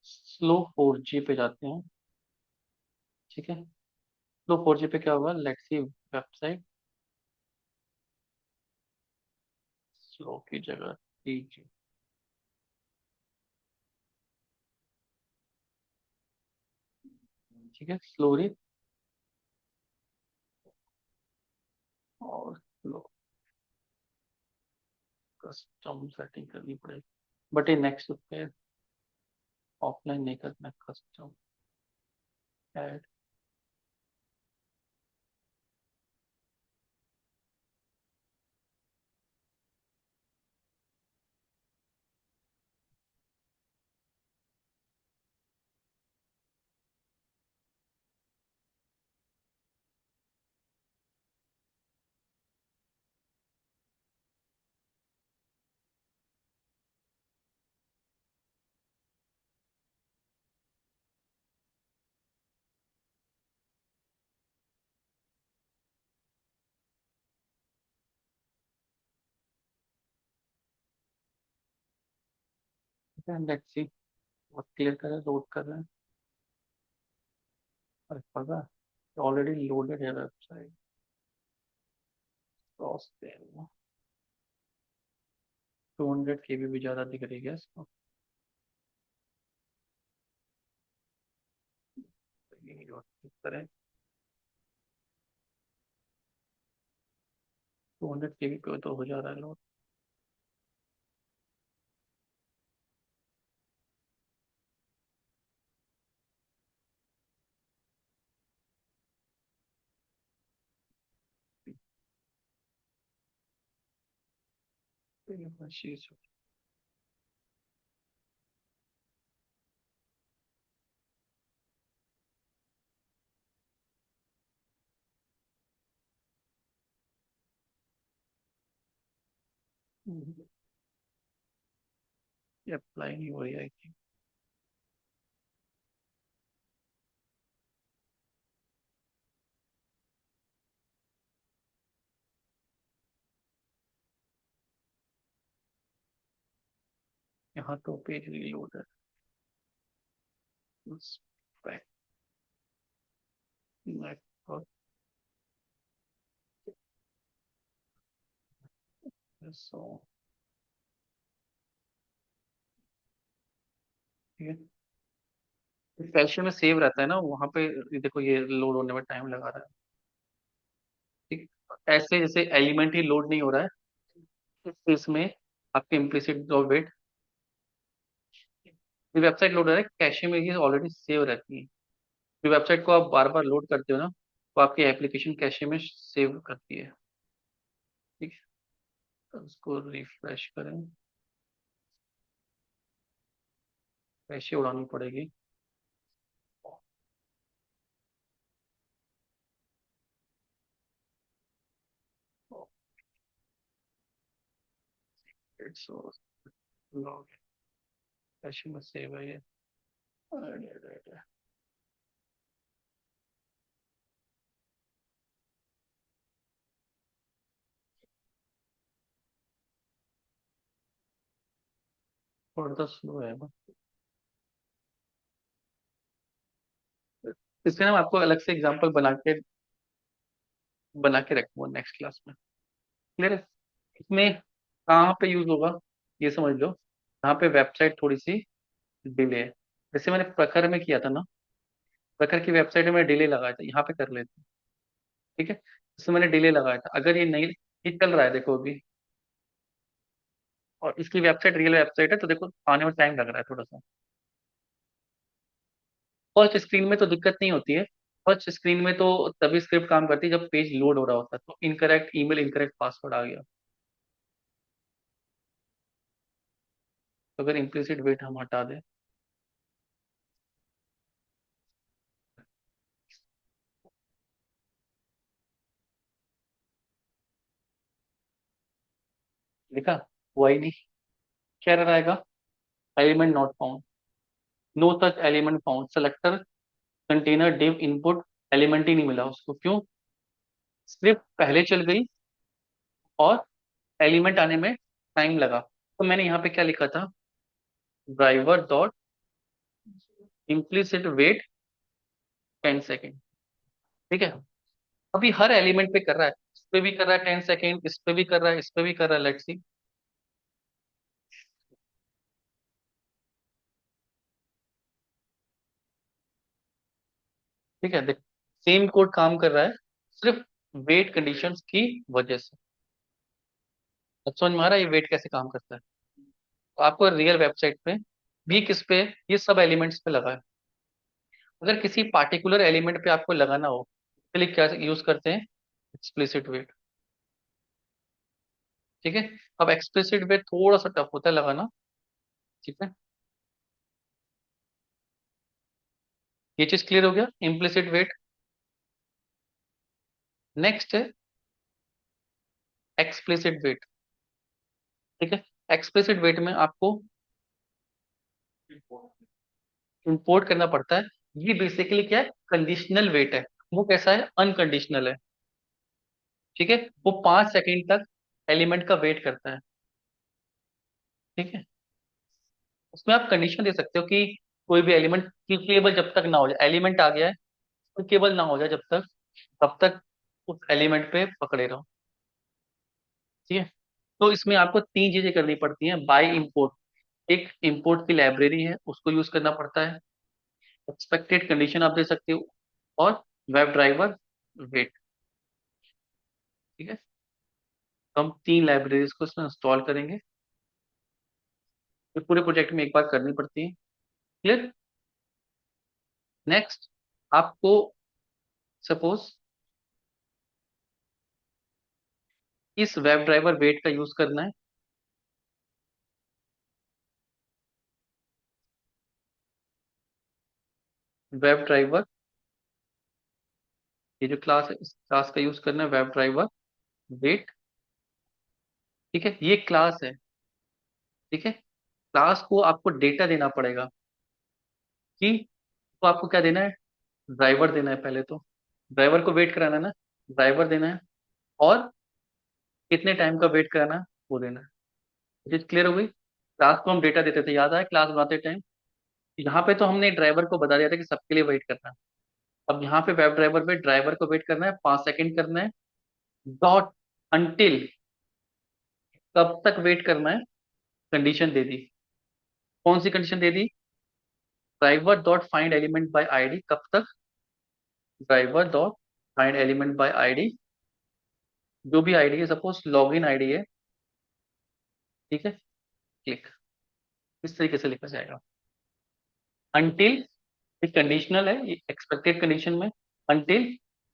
स्लो 4G पे जाते हैं, ठीक है। स्लो 4G पे क्या होगा, लेट्स सी वेबसाइट, स्लो की जगह 3G, ठीक है। स्लो री और स्लो, कस्टम सेटिंग करनी पड़ेगी, बट ये नेक्स्ट पे ऑफलाइन नहीं करना, कस्टम ऐड। लेट्स सी, बहुत क्लियर कर रहे हैं, लोड कर रहे हैं। अरे पता, ऑलरेडी लोडेड है वेबसाइट, क्रॉस 200 KB भी ज्यादा दिख रही है इसको, यही और किस तरह 200 KB पे तो हो जा रहा है लोड। ये अप्लाई नहीं हो रही आई थिंक। यहाँ तो पेज रीलोड है, बैक नेटवर्क, सो ठीक है। कैशे में सेव रहता है ना वहाँ पे, ये देखो ये लोड होने में टाइम लगा रहा है, ठीक। ऐसे जैसे एलिमेंट ही लोड नहीं हो रहा है, इस केस में आपके इम्प्लिसिट और वेट, ये वेबसाइट लोड हो रहा है, कैशे में ये ऑलरेडी सेव रहती है। जो वेबसाइट को आप बार बार लोड करते हो ना, वो आपकी एप्लीकेशन कैशे में सेव करती है, ठीक है। तो उसको रिफ्रेश करें, कैशे उड़ानी पड़ेगी। इट्स लॉग, कैशे में सेव है ये। अरे, अरे, अरे, थोड़ा स्लो है बस। इसके ना मैं आपको अलग से एग्जांपल बना के रखूंगा नेक्स्ट क्लास में, क्लियर है। इसमें कहाँ पे यूज होगा, ये समझ लो, यहाँ पे वेबसाइट थोड़ी सी डिले है, जैसे मैंने प्रखर में किया था ना, प्रखर की वेबसाइट में डिले लगाया था, यहाँ पे कर लेते हैं, ठीक है। इसमें मैंने डिले लगाया था, अगर ये नहीं, ये चल रहा है देखो अभी, और इसकी वेबसाइट रियल वेबसाइट है, तो देखो आने में टाइम लग रहा है थोड़ा सा। फर्स्ट स्क्रीन में तो दिक्कत नहीं होती है। फर्स्ट स्क्रीन में तो तभी स्क्रिप्ट काम करती है जब पेज लोड हो रहा होता है, तो इनकरेक्ट ईमेल, इनकरेक्ट पासवर्ड आ गया। तो अगर इम्प्लिसिट वेट हम हटा दें, देखा हुआ ही नहीं। क्या रहेगा? Element not found, no such element found, selector container div input, element ही नहीं मिला उसको। क्यों? स्क्रिप्ट पहले चल गई और एलिमेंट आने में टाइम लगा। तो मैंने यहाँ पे क्या लिखा था? Driver dot implicit wait 10 second. ठीक है। अभी हर एलिमेंट पे कर रहा है, इस पे भी कर रहा है 10 सेकेंड, इस पे भी कर रहा है, इस पे भी कर रहा है। Let's see. ठीक है, देख, सेम कोड काम कर रहा है, सिर्फ वेट कंडीशंस की वजह से। अब समझ में आ रहा है ये वेट कैसे काम करता है? तो आपको रियल वेबसाइट पे भी किस पे, ये सब एलिमेंट्स पे लगा है। अगर किसी पार्टिकुलर एलिमेंट पे आपको लगाना हो, उसके लिए क्या यूज करते हैं? Explicit wait. ठीक है। अब एक्सप्लिसिट वेट थोड़ा सा टफ होता है लगाना। ठीक है, ये चीज क्लियर हो गया, इम्प्लिसिट वेट। नेक्स्ट है एक्सप्लिसिट वेट। ठीक है। एक्सप्लिसिट वेट में आपको इंपोर्ट करना पड़ता है। ये बेसिकली क्या है? कंडीशनल वेट है। वो कैसा है? अनकंडीशनल है। ठीक है। वो 5 सेकेंड तक एलिमेंट का वेट करता है। ठीक है। उसमें आप कंडीशन दे सकते हो कि कोई भी एलिमेंट क्लिकेबल जब तक ना हो जाए, एलिमेंट आ गया है, क्लिकेबल ना हो जाए जब तक, तब तक उस एलिमेंट पे पकड़े रहो। ठीक है। तो इसमें आपको 3 चीजें करनी पड़ती हैं बाय इंपोर्ट। एक इंपोर्ट की लाइब्रेरी है, उसको यूज करना पड़ता है। एक्सपेक्टेड कंडीशन आप दे सकते हो, और वेब ड्राइवर वेट। ठीक है। तो हम 3 लाइब्रेरीज को इसमें इंस्टॉल करेंगे। ये पूरे प्रोजेक्ट में एक बार करनी पड़ती है। क्लियर? नेक्स्ट, आपको सपोज इस वेब ड्राइवर वेट का यूज करना है। वेब ड्राइवर, ये जो क्लास है, इस क्लास का यूज करना है, वेब ड्राइवर वेट। ठीक है, ये क्लास है। ठीक है। क्लास को आपको डेटा देना पड़ेगा कि, तो आपको क्या देना है? ड्राइवर देना है पहले तो। ड्राइवर को वेट कराना है ना, ड्राइवर देना है। और कितने टाइम का वेट कराना है, वो देना है। ये चीज क्लियर हो गई? क्लास को हम डेटा देते थे, याद आया क्लास बनाते टाइम? यहाँ पे तो हमने ड्राइवर को बता दिया था कि सबके लिए वेट करना है। अब यहाँ पे वेब ड्राइवर पे ड्राइवर को वेट करना है, 5 सेकेंड करना है। डॉट अंटिल, कब तक वेट करना है? कंडीशन दे दी। कौन सी कंडीशन दे दी? Driver dot find element by ID, कब तक? Driver dot find element by ID, जो भी आईडी है, सपोज लॉगिन आईडी है। ठीक है। क्लिक। इस तरीके से लिखा जाएगा। अंटिल, ये कंडीशनल है, ये एक्सपेक्टेड कंडीशन में। Until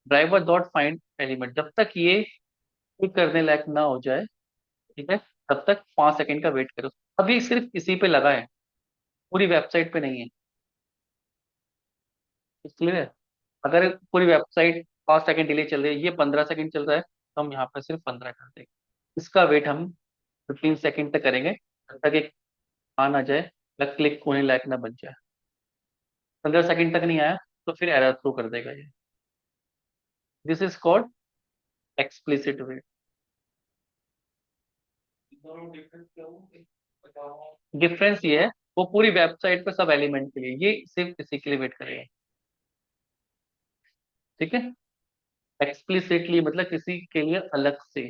driver dot find element, जब तक ये क्लिक करने लायक ना हो जाए, ठीक है, तब तक 5 सेकेंड का वेट करो। अभी सिर्फ इसी पे लगा है, पूरी वेबसाइट पे नहीं है। क्लियर है? अगर पूरी वेबसाइट 5 सेकेंड डिले चल रही है, ये 15 सेकेंड चल रहा है, तो हम यहाँ पर सिर्फ 15 कर देंगे। इसका वेट हम 15 सेकेंड तक करेंगे, जब तक एक आ ना जाए, या क्लिक होने लायक ना बन जाए। 15 सेकेंड तक नहीं आया, तो फिर एरर थ्रो कर देगा ये। This is called explicit wait. Difference ये है, वो पूरी वेबसाइट पे सब एलिमेंट के लिए, ये सिर्फ इसी के लिए वेट करेगा। ठीक है। एक्सप्लिसिटली मतलब किसी के लिए अलग से,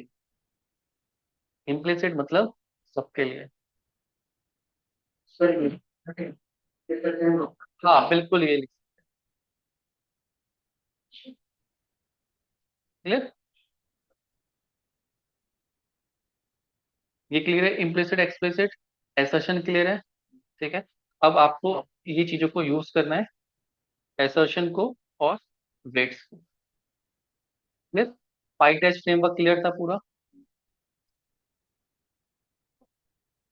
इम्प्लिसिट मतलब सबके लिए। सही। हाँ बिल्कुल, ये क्लियर। ये क्लियर है, इम्प्लिसिट एक्सप्लिसिट, एसर्शन क्लियर है। ठीक है, अब आपको ये चीजों को यूज करना है, एसर्शन को और वेट्स को। क्लियर, पाई टेस्ट फ्रेमवर्क क्लियर था पूरा।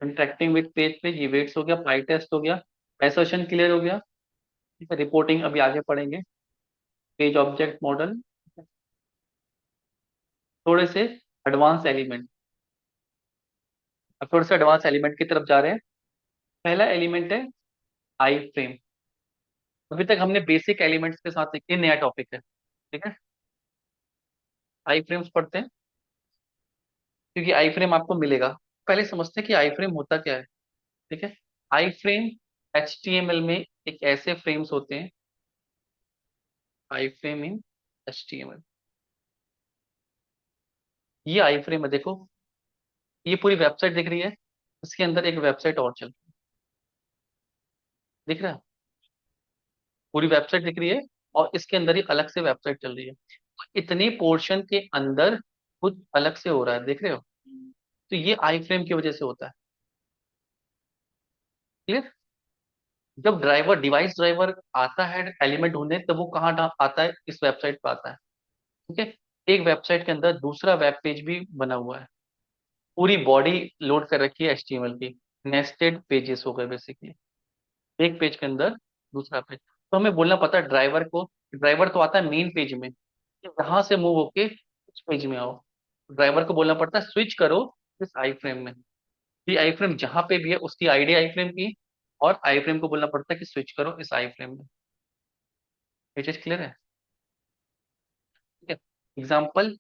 इंटरेक्टिंग विद पेज पे, ये वेट्स हो गया, पाई टेस्ट हो गया, एसर्शन क्लियर हो गया। ठीक है, रिपोर्टिंग अभी आगे पढ़ेंगे, पेज ऑब्जेक्ट मॉडल, थोड़े से एडवांस एलिमेंट। अब थोड़े से एडवांस एलिमेंट की तरफ जा रहे हैं। पहला एलिमेंट है आई फ्रेम। अभी तक हमने बेसिक एलिमेंट्स के साथ, एक नया टॉपिक है। ठीक है, आई फ्रेम्स पढ़ते हैं, क्योंकि आई फ्रेम आपको मिलेगा। पहले समझते हैं कि आई फ्रेम होता क्या है। ठीक है, आई फ्रेम HTML में एक ऐसे फ्रेम्स होते हैं, आई फ्रेम इन HTML। ये आई फ्रेम है, देखो, ये पूरी वेबसाइट दिख रही है, इसके अंदर एक वेबसाइट और चल रही है, दिख रहा है, पूरी वेबसाइट दिख रही है, और इसके अंदर ही अलग से वेबसाइट चल रही है। इतने पोर्शन के अंदर कुछ अलग से हो रहा है, देख रहे हो, तो ये आई फ्रेम की वजह से होता है। क्लियर, जब ड्राइवर, डिवाइस ड्राइवर आता है एलिमेंट ढूंढने, तब वो कहाँ आता है, इस वेबसाइट पर आता है। ठीक है, एक वेबसाइट के अंदर दूसरा वेब पेज भी बना हुआ है, पूरी बॉडी लोड कर रखी है HTML की, नेस्टेड पेजेस हो गए बेसिकली, एक पेज के अंदर दूसरा पेज। तो हमें बोलना पता है ड्राइवर को, ड्राइवर तो आता है मेन पेज में, यहाँ से मूव होके इस पेज में आओ। ड्राइवर को बोलना पड़ता है स्विच करो इस आई फ्रेम में, ये आई फ्रेम जहां पे भी है उसकी आईडी आई फ्रेम की, और आई फ्रेम को बोलना पड़ता है कि स्विच करो इस आई फ्रेम में। ये चीज क्लियर है। ठीक है, एग्जाम्पल,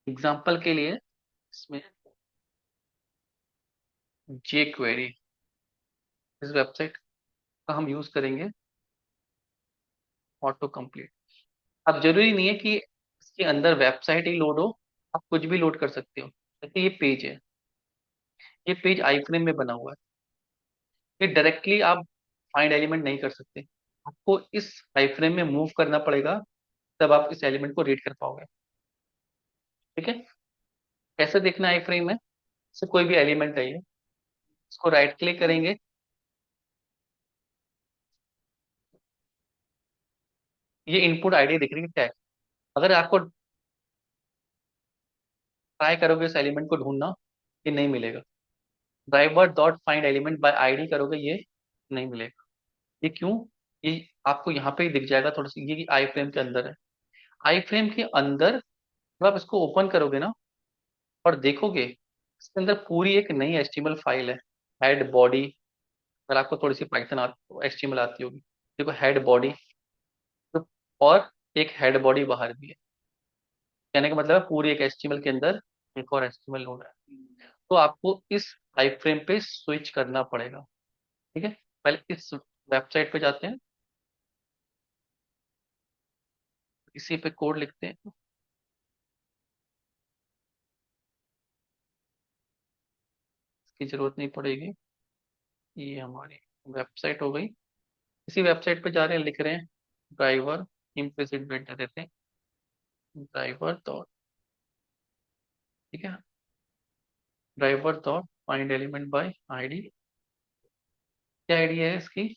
एग्जाम्पल के लिए इसमें जे क्वेरी, इस वेबसाइट का हम यूज करेंगे ऑटो कंप्लीट। अब जरूरी नहीं है कि इसके अंदर वेबसाइट ही लोड हो, आप कुछ भी लोड कर सकते हो। जैसे ये पेज है, ये पेज आई फ्रेम में बना हुआ है, ये डायरेक्टली आप फाइंड एलिमेंट नहीं कर सकते, आपको इस आई फ्रेम में मूव करना पड़ेगा, तब आप इस एलिमेंट को रीड कर पाओगे। ठीक है, कैसे देखना है आई फ्रेम में, से कोई भी एलिमेंट है ये, इसको राइट क्लिक करेंगे, ये इनपुट आईडी दिख रही है टैग, अगर आपको ट्राई करोगे इस एलिमेंट को ढूंढना, ये नहीं मिलेगा। Driver dot find element by ID करोगे, ये नहीं मिलेगा। ये क्यों, ये आपको यहाँ पे ही दिख जाएगा थोड़ा सा, ये आई फ्रेम के अंदर है। आई फ्रेम के अंदर जब आप इसको ओपन करोगे ना, और देखोगे, इसके अंदर पूरी एक नई HTML फाइल है, हेड बॉडी। अगर आपको थोड़ी सी पाइथन HTML आती होगी, देखो हेड बॉडी, तो और एक हेड बॉडी बाहर भी है, कहने का मतलब है पूरी एक HTML के अंदर एक और HTML लोड है। तो आपको इस आई फ्रेम पे स्विच करना पड़ेगा। ठीक है, पहले इस वेबसाइट पे जाते हैं, इसी पे कोड लिखते हैं, इसकी जरूरत नहीं पड़ेगी। ये हमारी वेबसाइट हो गई, इसी वेबसाइट पे जा रहे हैं, लिख रहे हैं ड्राइवर, इम्प्लिसिट वेट देते हैं, ड्राइवर डॉट, ठीक है, driver dot find element by ID. क्या आईडी है इसकी,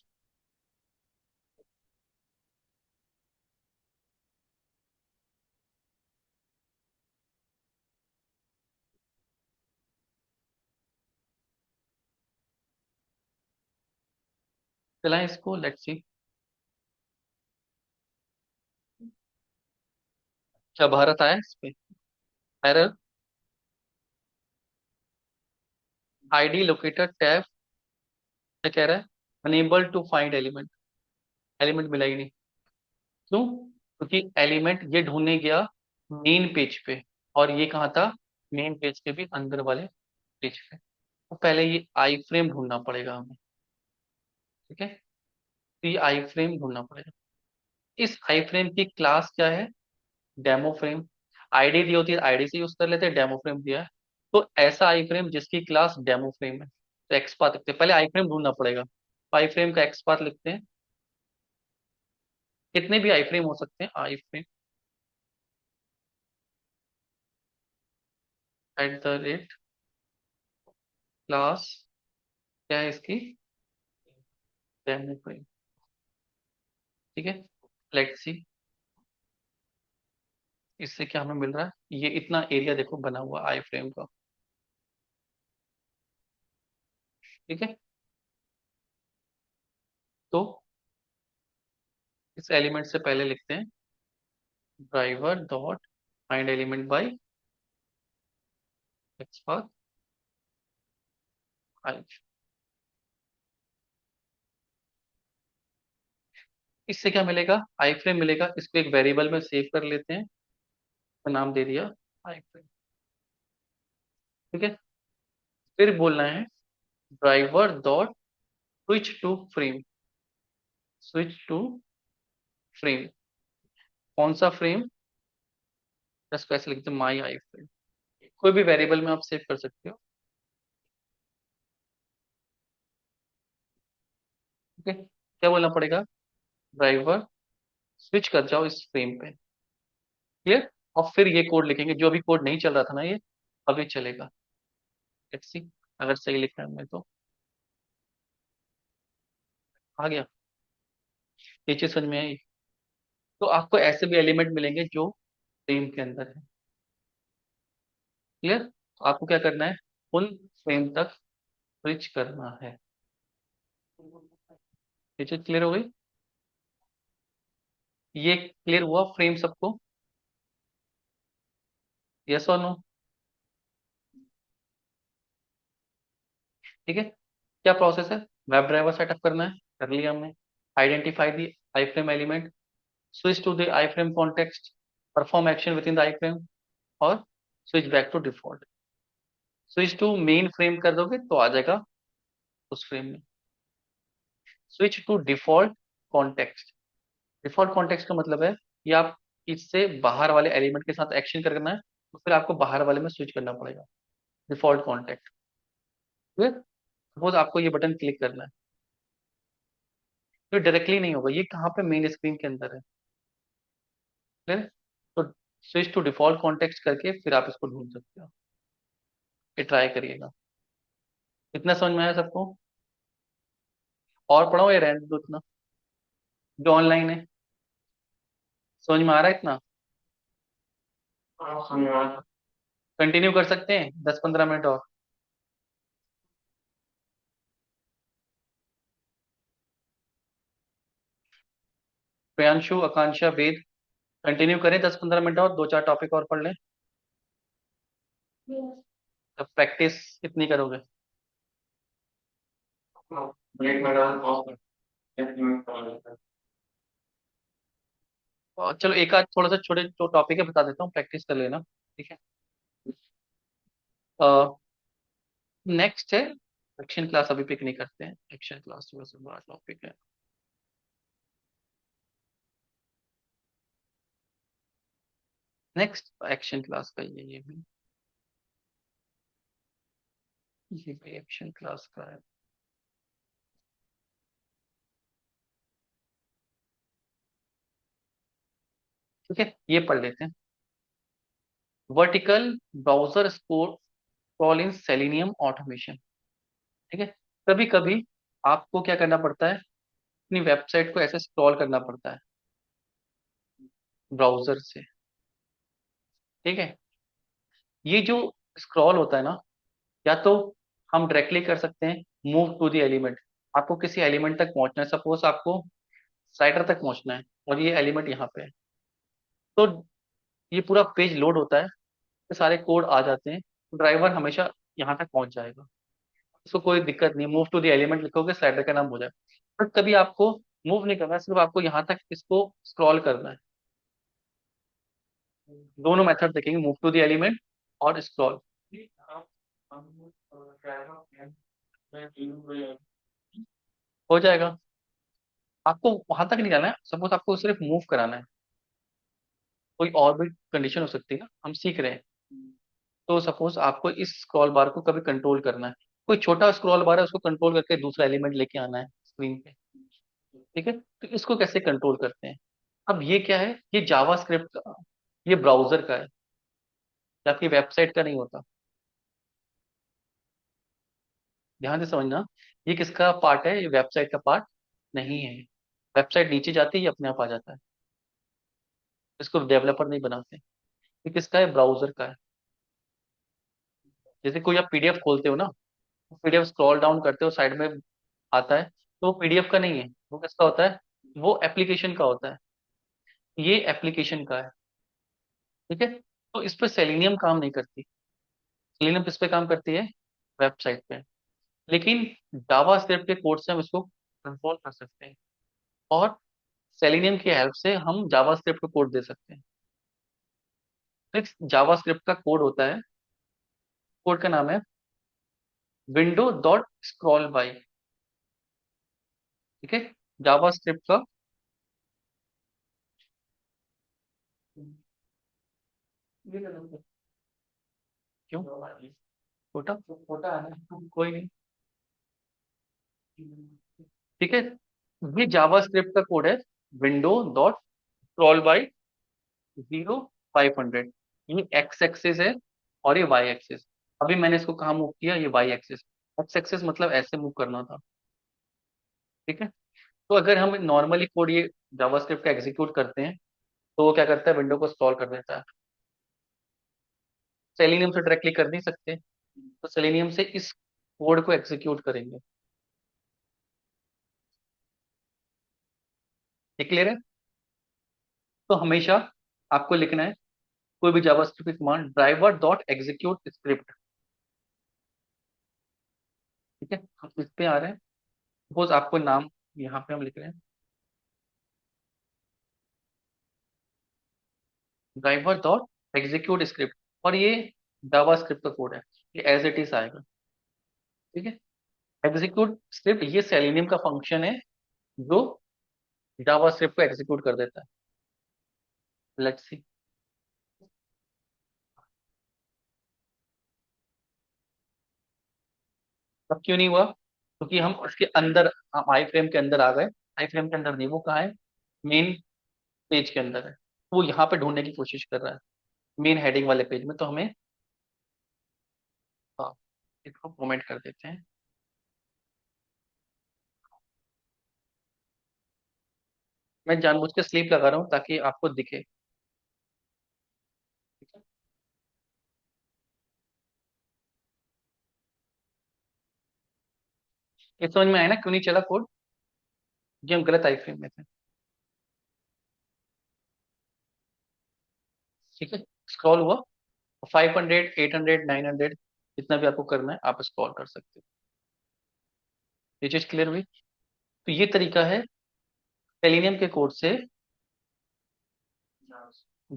चलाएं इसको, लेट्स सी। क्या भारत आया इस पे, एरर, आईडी लोकेटर टैब, क्या कह रहा है, unable to find element, element मिला ही नहीं। क्यों, क्योंकि एलिमेंट ये ढूंढने गया मेन पेज पे, और ये कहाँ था, मेन पेज के भी अंदर वाले पेज पे। तो पहले ये आई फ्रेम ढूंढना पड़ेगा हमें। ठीक है, तो ये आई फ्रेम ढूंढना पड़ेगा। इस आई फ्रेम की क्लास क्या है, डेमो फ्रेम। आईडी दी होती है, आईडी से यूज कर लेते हैं, डेमो फ्रेम दिया है, तो ऐसा आई फ्रेम जिसकी क्लास डेमो फ्रेम है, तो एक्स पाथ लिखते हैं, पहले आई फ्रेम ढूंढना पड़ेगा, तो आई फ्रेम का एक्स पाथ लिखते हैं। कितने भी आई फ्रेम हो सकते हैं, आई फ्रेम @ क्लास क्या है इसकी, डायनेमिक फ्रेम। ठीक है, लेट्स सी इससे क्या हमें मिल रहा है। ये इतना एरिया देखो बना हुआ आई फ्रेम का। ठीक है, तो इस एलिमेंट से पहले लिखते हैं driver dot find element by X path I. इससे क्या मिलेगा, आई फ्रेम मिलेगा। इसको एक वेरिएबल में सेव कर लेते हैं, तो नाम दे दिया आई फ्रेम। ठीक है, फिर बोलना है driver dot switch to frame, switch to frame. कौन सा फ्रेम, बस कैसे लिखते हैं माई आई फ्रेम। कोई भी वेरिएबल में आप सेव कर सकते हो। ठीक है, क्या बोलना पड़ेगा, ड्राइवर स्विच कर जाओ इस फ्रेम पे। क्लियर। और फिर ये कोड लिखेंगे, जो अभी कोड नहीं चल रहा था ना ये अभी चलेगा। लेट्स सी अगर सही लिखा है मैं तो। आ गया, ये चीज समझ में आई। तो आपको ऐसे भी एलिमेंट मिलेंगे जो फ्रेम के अंदर है। क्लियर, तो आपको क्या करना है, उन फ्रेम तक स्विच करना है। ये चीज क्लियर हो गई। ये क्लियर हुआ फ्रेम सबको, यस और नो। ठीक है, क्या प्रोसेस है, वेब ड्राइवर सेटअप करना है, कर लिया हमने। Identify the I frame element, switch to the I frame context, perform action within the I frame, और switch back to default. Switch to main frame कर दोगे तो आ जाएगा उस फ्रेम में। Switch to default context, default context का मतलब है कि आप इससे बाहर वाले एलिमेंट के साथ एक्शन करना है, तो फिर आपको बाहर वाले में स्विच करना पड़ेगा, डिफॉल्ट कॉन्टेक्ट। फिर सपोज आपको ये बटन क्लिक करना है, तो डायरेक्टली नहीं होगा, ये कहाँ पे मेन स्क्रीन के अंदर है। क्लियर, तो स्विच टू डिफॉल्ट कॉन्टेक्स्ट करके फिर आप इसको ढूंढ सकते हो। ये ट्राई करिएगा। इतना समझ में आया सबको, और पढ़ो या रहने दो इतना, जो ऑनलाइन है। समझ में आ रहा है इतना, कंटिन्यू कर सकते हैं 10-15 मिनट और। प्रियांशु, आकांक्षा, वेद, कंटिन्यू करें 10-15 मिनट और, दो चार टॉपिक और पढ़ लें। तब प्रैक्टिस कितनी करोगे। और चलो एक आध थोड़ा सा छोटे जो टॉपिक है बता देता हूँ, प्रैक्टिस कर लेना। ठीक है, नेक्स्ट है एक्शन क्लास, अभी पिक नहीं करते हैं, एक्शन क्लास थोड़ा सा बड़ा टॉपिक है। नेक्स्ट एक्शन क्लास का ये भी एक्शन क्लास का है। ठीक है, ये पढ़ लेते हैं। वर्टिकल ब्राउजर स्क्रॉल इन सेलेनियम ऑटोमेशन। ठीक है, कभी कभी आपको क्या करना पड़ता है, अपनी वेबसाइट को ऐसे स्क्रॉल करना पड़ता है ब्राउजर से। ठीक है, ये जो स्क्रॉल होता है ना, या तो हम डायरेक्टली कर सकते हैं मूव टू द एलिमेंट। आपको किसी एलिमेंट तक पहुंचना है, सपोज आपको स्लाइडर तक पहुंचना है और ये एलिमेंट यहाँ पे है, तो ये पूरा पेज लोड होता है, तो सारे कोड आ जाते हैं, तो ड्राइवर हमेशा यहाँ तक पहुंच जाएगा। इसको कोई दिक्कत नहीं, मूव टू द एलिमेंट लिखोगे स्लाइडर का नाम हो जाएगा। बट कभी आपको मूव नहीं करना है, सिर्फ आपको यहाँ तक इसको स्क्रॉल करना है। दोनों मेथड देखेंगे, मूव टू द एलिमेंट और स्क्रॉल। हो जाएगा, आपको वहां तक नहीं जाना है, सपोज आपको सिर्फ मूव कराना है। कोई और भी कंडीशन हो सकती है ना, हम सीख रहे हैं। तो सपोज आपको इस स्क्रॉल बार को कभी कंट्रोल करना है, कोई छोटा स्क्रॉल बार है उसको कंट्रोल करके दूसरा एलिमेंट लेके आना है स्क्रीन पे। ठीक है, तो इसको कैसे कंट्रोल करते हैं। अब ये क्या है, ये जावा स्क्रिप्ट का, ये ब्राउजर का है, ये आपकी वेबसाइट का नहीं होता। ध्यान से समझना, ये किसका पार्ट है? ये वेबसाइट का पार्ट नहीं है। वेबसाइट नीचे जाती है, ये अपने आप आ जाता है। इसको डेवलपर नहीं बनाते। ये किसका है? ब्राउजर का है। जैसे कोई आप पीडीएफ खोलते हो ना, पीडीएफ स्क्रॉल डाउन करते हो, साइड में आता है, तो वो पीडीएफ का नहीं है, वो किसका होता है? वो एप्लीकेशन का होता है। ये एप्लीकेशन का है। ठीक है। तो इस पर सेलेनियम काम नहीं करती। सेलेनियम किस पे काम करती है? वेबसाइट पे। लेकिन जावा स्क्रिप्ट के कोड से हम इसको कंट्रोल कर सकते हैं, और सेलेनियम की हेल्प से हम जावा स्क्रिप्ट को कोड दे सकते हैं। एक जावा स्क्रिप्ट का कोड होता है, कोड का नाम है विंडो डॉट स्क्रॉल बाई। ठीक है। जावा स्क्रिप्ट का। क्यों? छोटा छोटा है ना, कोई नहीं। ठीक है। ये जावा स्क्रिप्ट का कोड है, विंडो डॉट स्क्रॉल बाई 0500। ये एक्स एक्सिस है, और ये वाई एक्सिस। अभी मैंने इसको कहाँ मूव किया? ये वाई एक्सिस। एक्स एक्सिस मतलब ऐसे मूव करना था। ठीक है। तो अगर हम नॉर्मली कोड ये जावास्क्रिप्ट का एग्जीक्यूट करते हैं, तो वो क्या करता है? विंडो को स्टॉल कर देता है। सेलेनियम से डायरेक्टली कर नहीं सकते, तो सेलेनियम से इस कोड को एग्जीक्यूट करेंगे। ये क्लियर है? तो हमेशा आपको लिखना है कोई भी जावास्क्रिप्ट की command, driver dot execute script. ठीक है। हम इस पे आ रहे हैं। सपोज आपको नाम यहाँ पे हम लिख रहे हैं, ड्राइवर डॉट एग्जीक्यूट स्क्रिप्ट, और ये जावास्क्रिप्ट का कोड है, ये एज इट इज आएगा। ठीक है। एग्जीक्यूट स्क्रिप्ट ये सेलेनियम का फंक्शन है, जो जावास्क्रिप्ट को एग्जीक्यूट कर देता है। Let's see. तब क्यों नहीं हुआ? क्योंकि हम उसके अंदर, हम आई फ्रेम के अंदर आ गए। आई फ्रेम के अंदर नहीं, वो कहाँ है? मेन पेज के अंदर है। वो यहाँ पे ढूंढने की कोशिश कर रहा है, मेन हेडिंग वाले पेज में। तो हमें, हाँ, इसको कमेंट कर देते हैं। मैं जानबूझ के स्लीप लगा रहा हूँ ताकि आपको दिखे। ठीक है। ये समझ में आया ना, क्यों नहीं चला कोड? ये हम गलत आई फ्रेम में थे। ठीक है। स्क्रॉल हुआ, 500, 800, 900, जितना भी आपको करना है आप स्क्रॉल कर सकते हो। ये चीज क्लियर हुई? तो ये तरीका है सेलेनियम के कोड से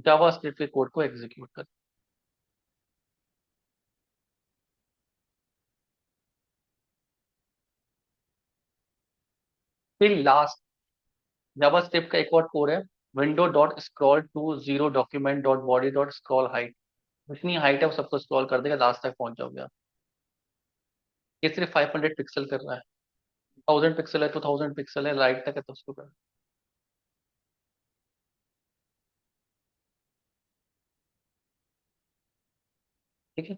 जावा स्क्रिप्ट के कोड को एग्जीक्यूट कर। फिर लास्ट, जावास्क्रिप्ट का एक और कोड है, window dot scroll to zero document dot body dot scroll height. जितनी हाइट है वो सबको स्क्रॉल कर देगा, लास्ट तक पहुंच जाओगे आप। ये सिर्फ 500 पिक्सल कर रहा है। 1000 पिक्सल है, 2000 पिक्सल है, राइट तक है, तो उसको कर। ठीक है।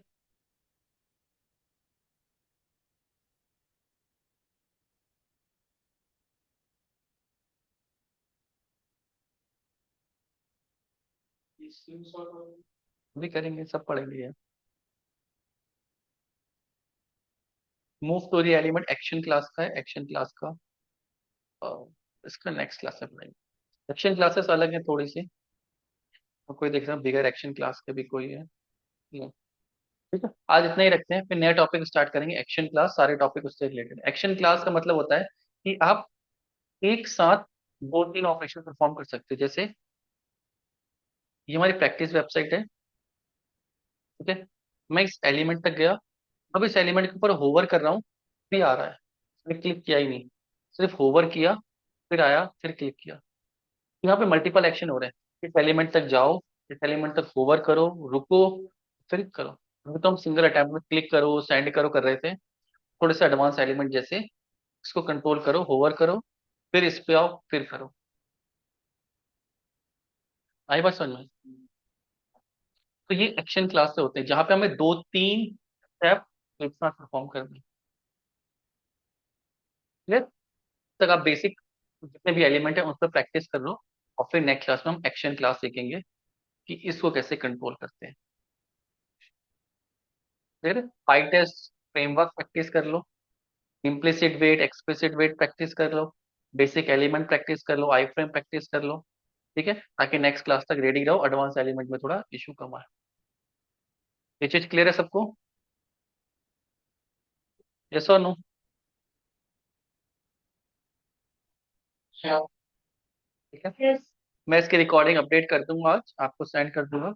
भी करेंगे, सब पढ़ेंगे ये। Move to the element action class का है, एक्शन क्लास का। इसका नेक्स्ट क्लास में पढ़ेंगे। एक्शन क्लासेस अलग है थोड़ी सी, और कोई देख रहा है बिगर एक्शन क्लास के भी कोई है। ठीक है। आज इतना ही रखते हैं, फिर नया टॉपिक स्टार्ट करेंगे, एक्शन क्लास, सारे टॉपिक उससे रिलेटेड। एक्शन क्लास का मतलब होता है कि आप एक साथ दो तीन ऑपरेशन परफॉर्म कर सकते हैं। जैसे ये हमारी प्रैक्टिस वेबसाइट है। ठीक है। मैं इस एलिमेंट तक गया, अब इस एलिमेंट के ऊपर होवर कर रहा हूँ, भी आ रहा है, मैंने क्लिक किया ही नहीं, सिर्फ होवर किया, फिर आया, फिर क्लिक किया। यहाँ पे मल्टीपल एक्शन हो रहे हैं। इस एलिमेंट तक जाओ, इस एलिमेंट तक होवर करो, रुको, फिर करो। अभी तो हम सिंगल अटैम्प्ट में क्लिक करो, सेंड करो कर रहे थे। थोड़े से एडवांस एलिमेंट जैसे, इसको कंट्रोल करो, होवर करो, फिर इस पे आओ, फिर करो। आई बात समझ में? तो ये एक्शन क्लास से होते हैं, जहां पे हमें दो तीन स्टेप एक साथ परफॉर्म करने हैं। क्लियर? तक आप बेसिक जितने भी एलिमेंट है उस पर प्रैक्टिस कर लो, और फिर नेक्स्ट क्लास में हम एक्शन क्लास सीखेंगे कि इसको कैसे कंट्रोल करते हैं। फिर पाई टेस्ट फ्रेमवर्क प्रैक्टिस कर लो, implicit wait explicit wait practice कर लो, बेसिक एलिमेंट प्रैक्टिस कर लो, आई फ्रेम प्रैक्टिस कर लो। ठीक है, ताकि नेक्स्ट क्लास तक रेडी रहो, एडवांस एलिमेंट में थोड़ा इशू कम आए। ये चीज क्लियर है सबको? यस और नो? ठीक है, मैं इसकी रिकॉर्डिंग अपडेट कर दूंगा, आज आपको सेंड कर दूंगा।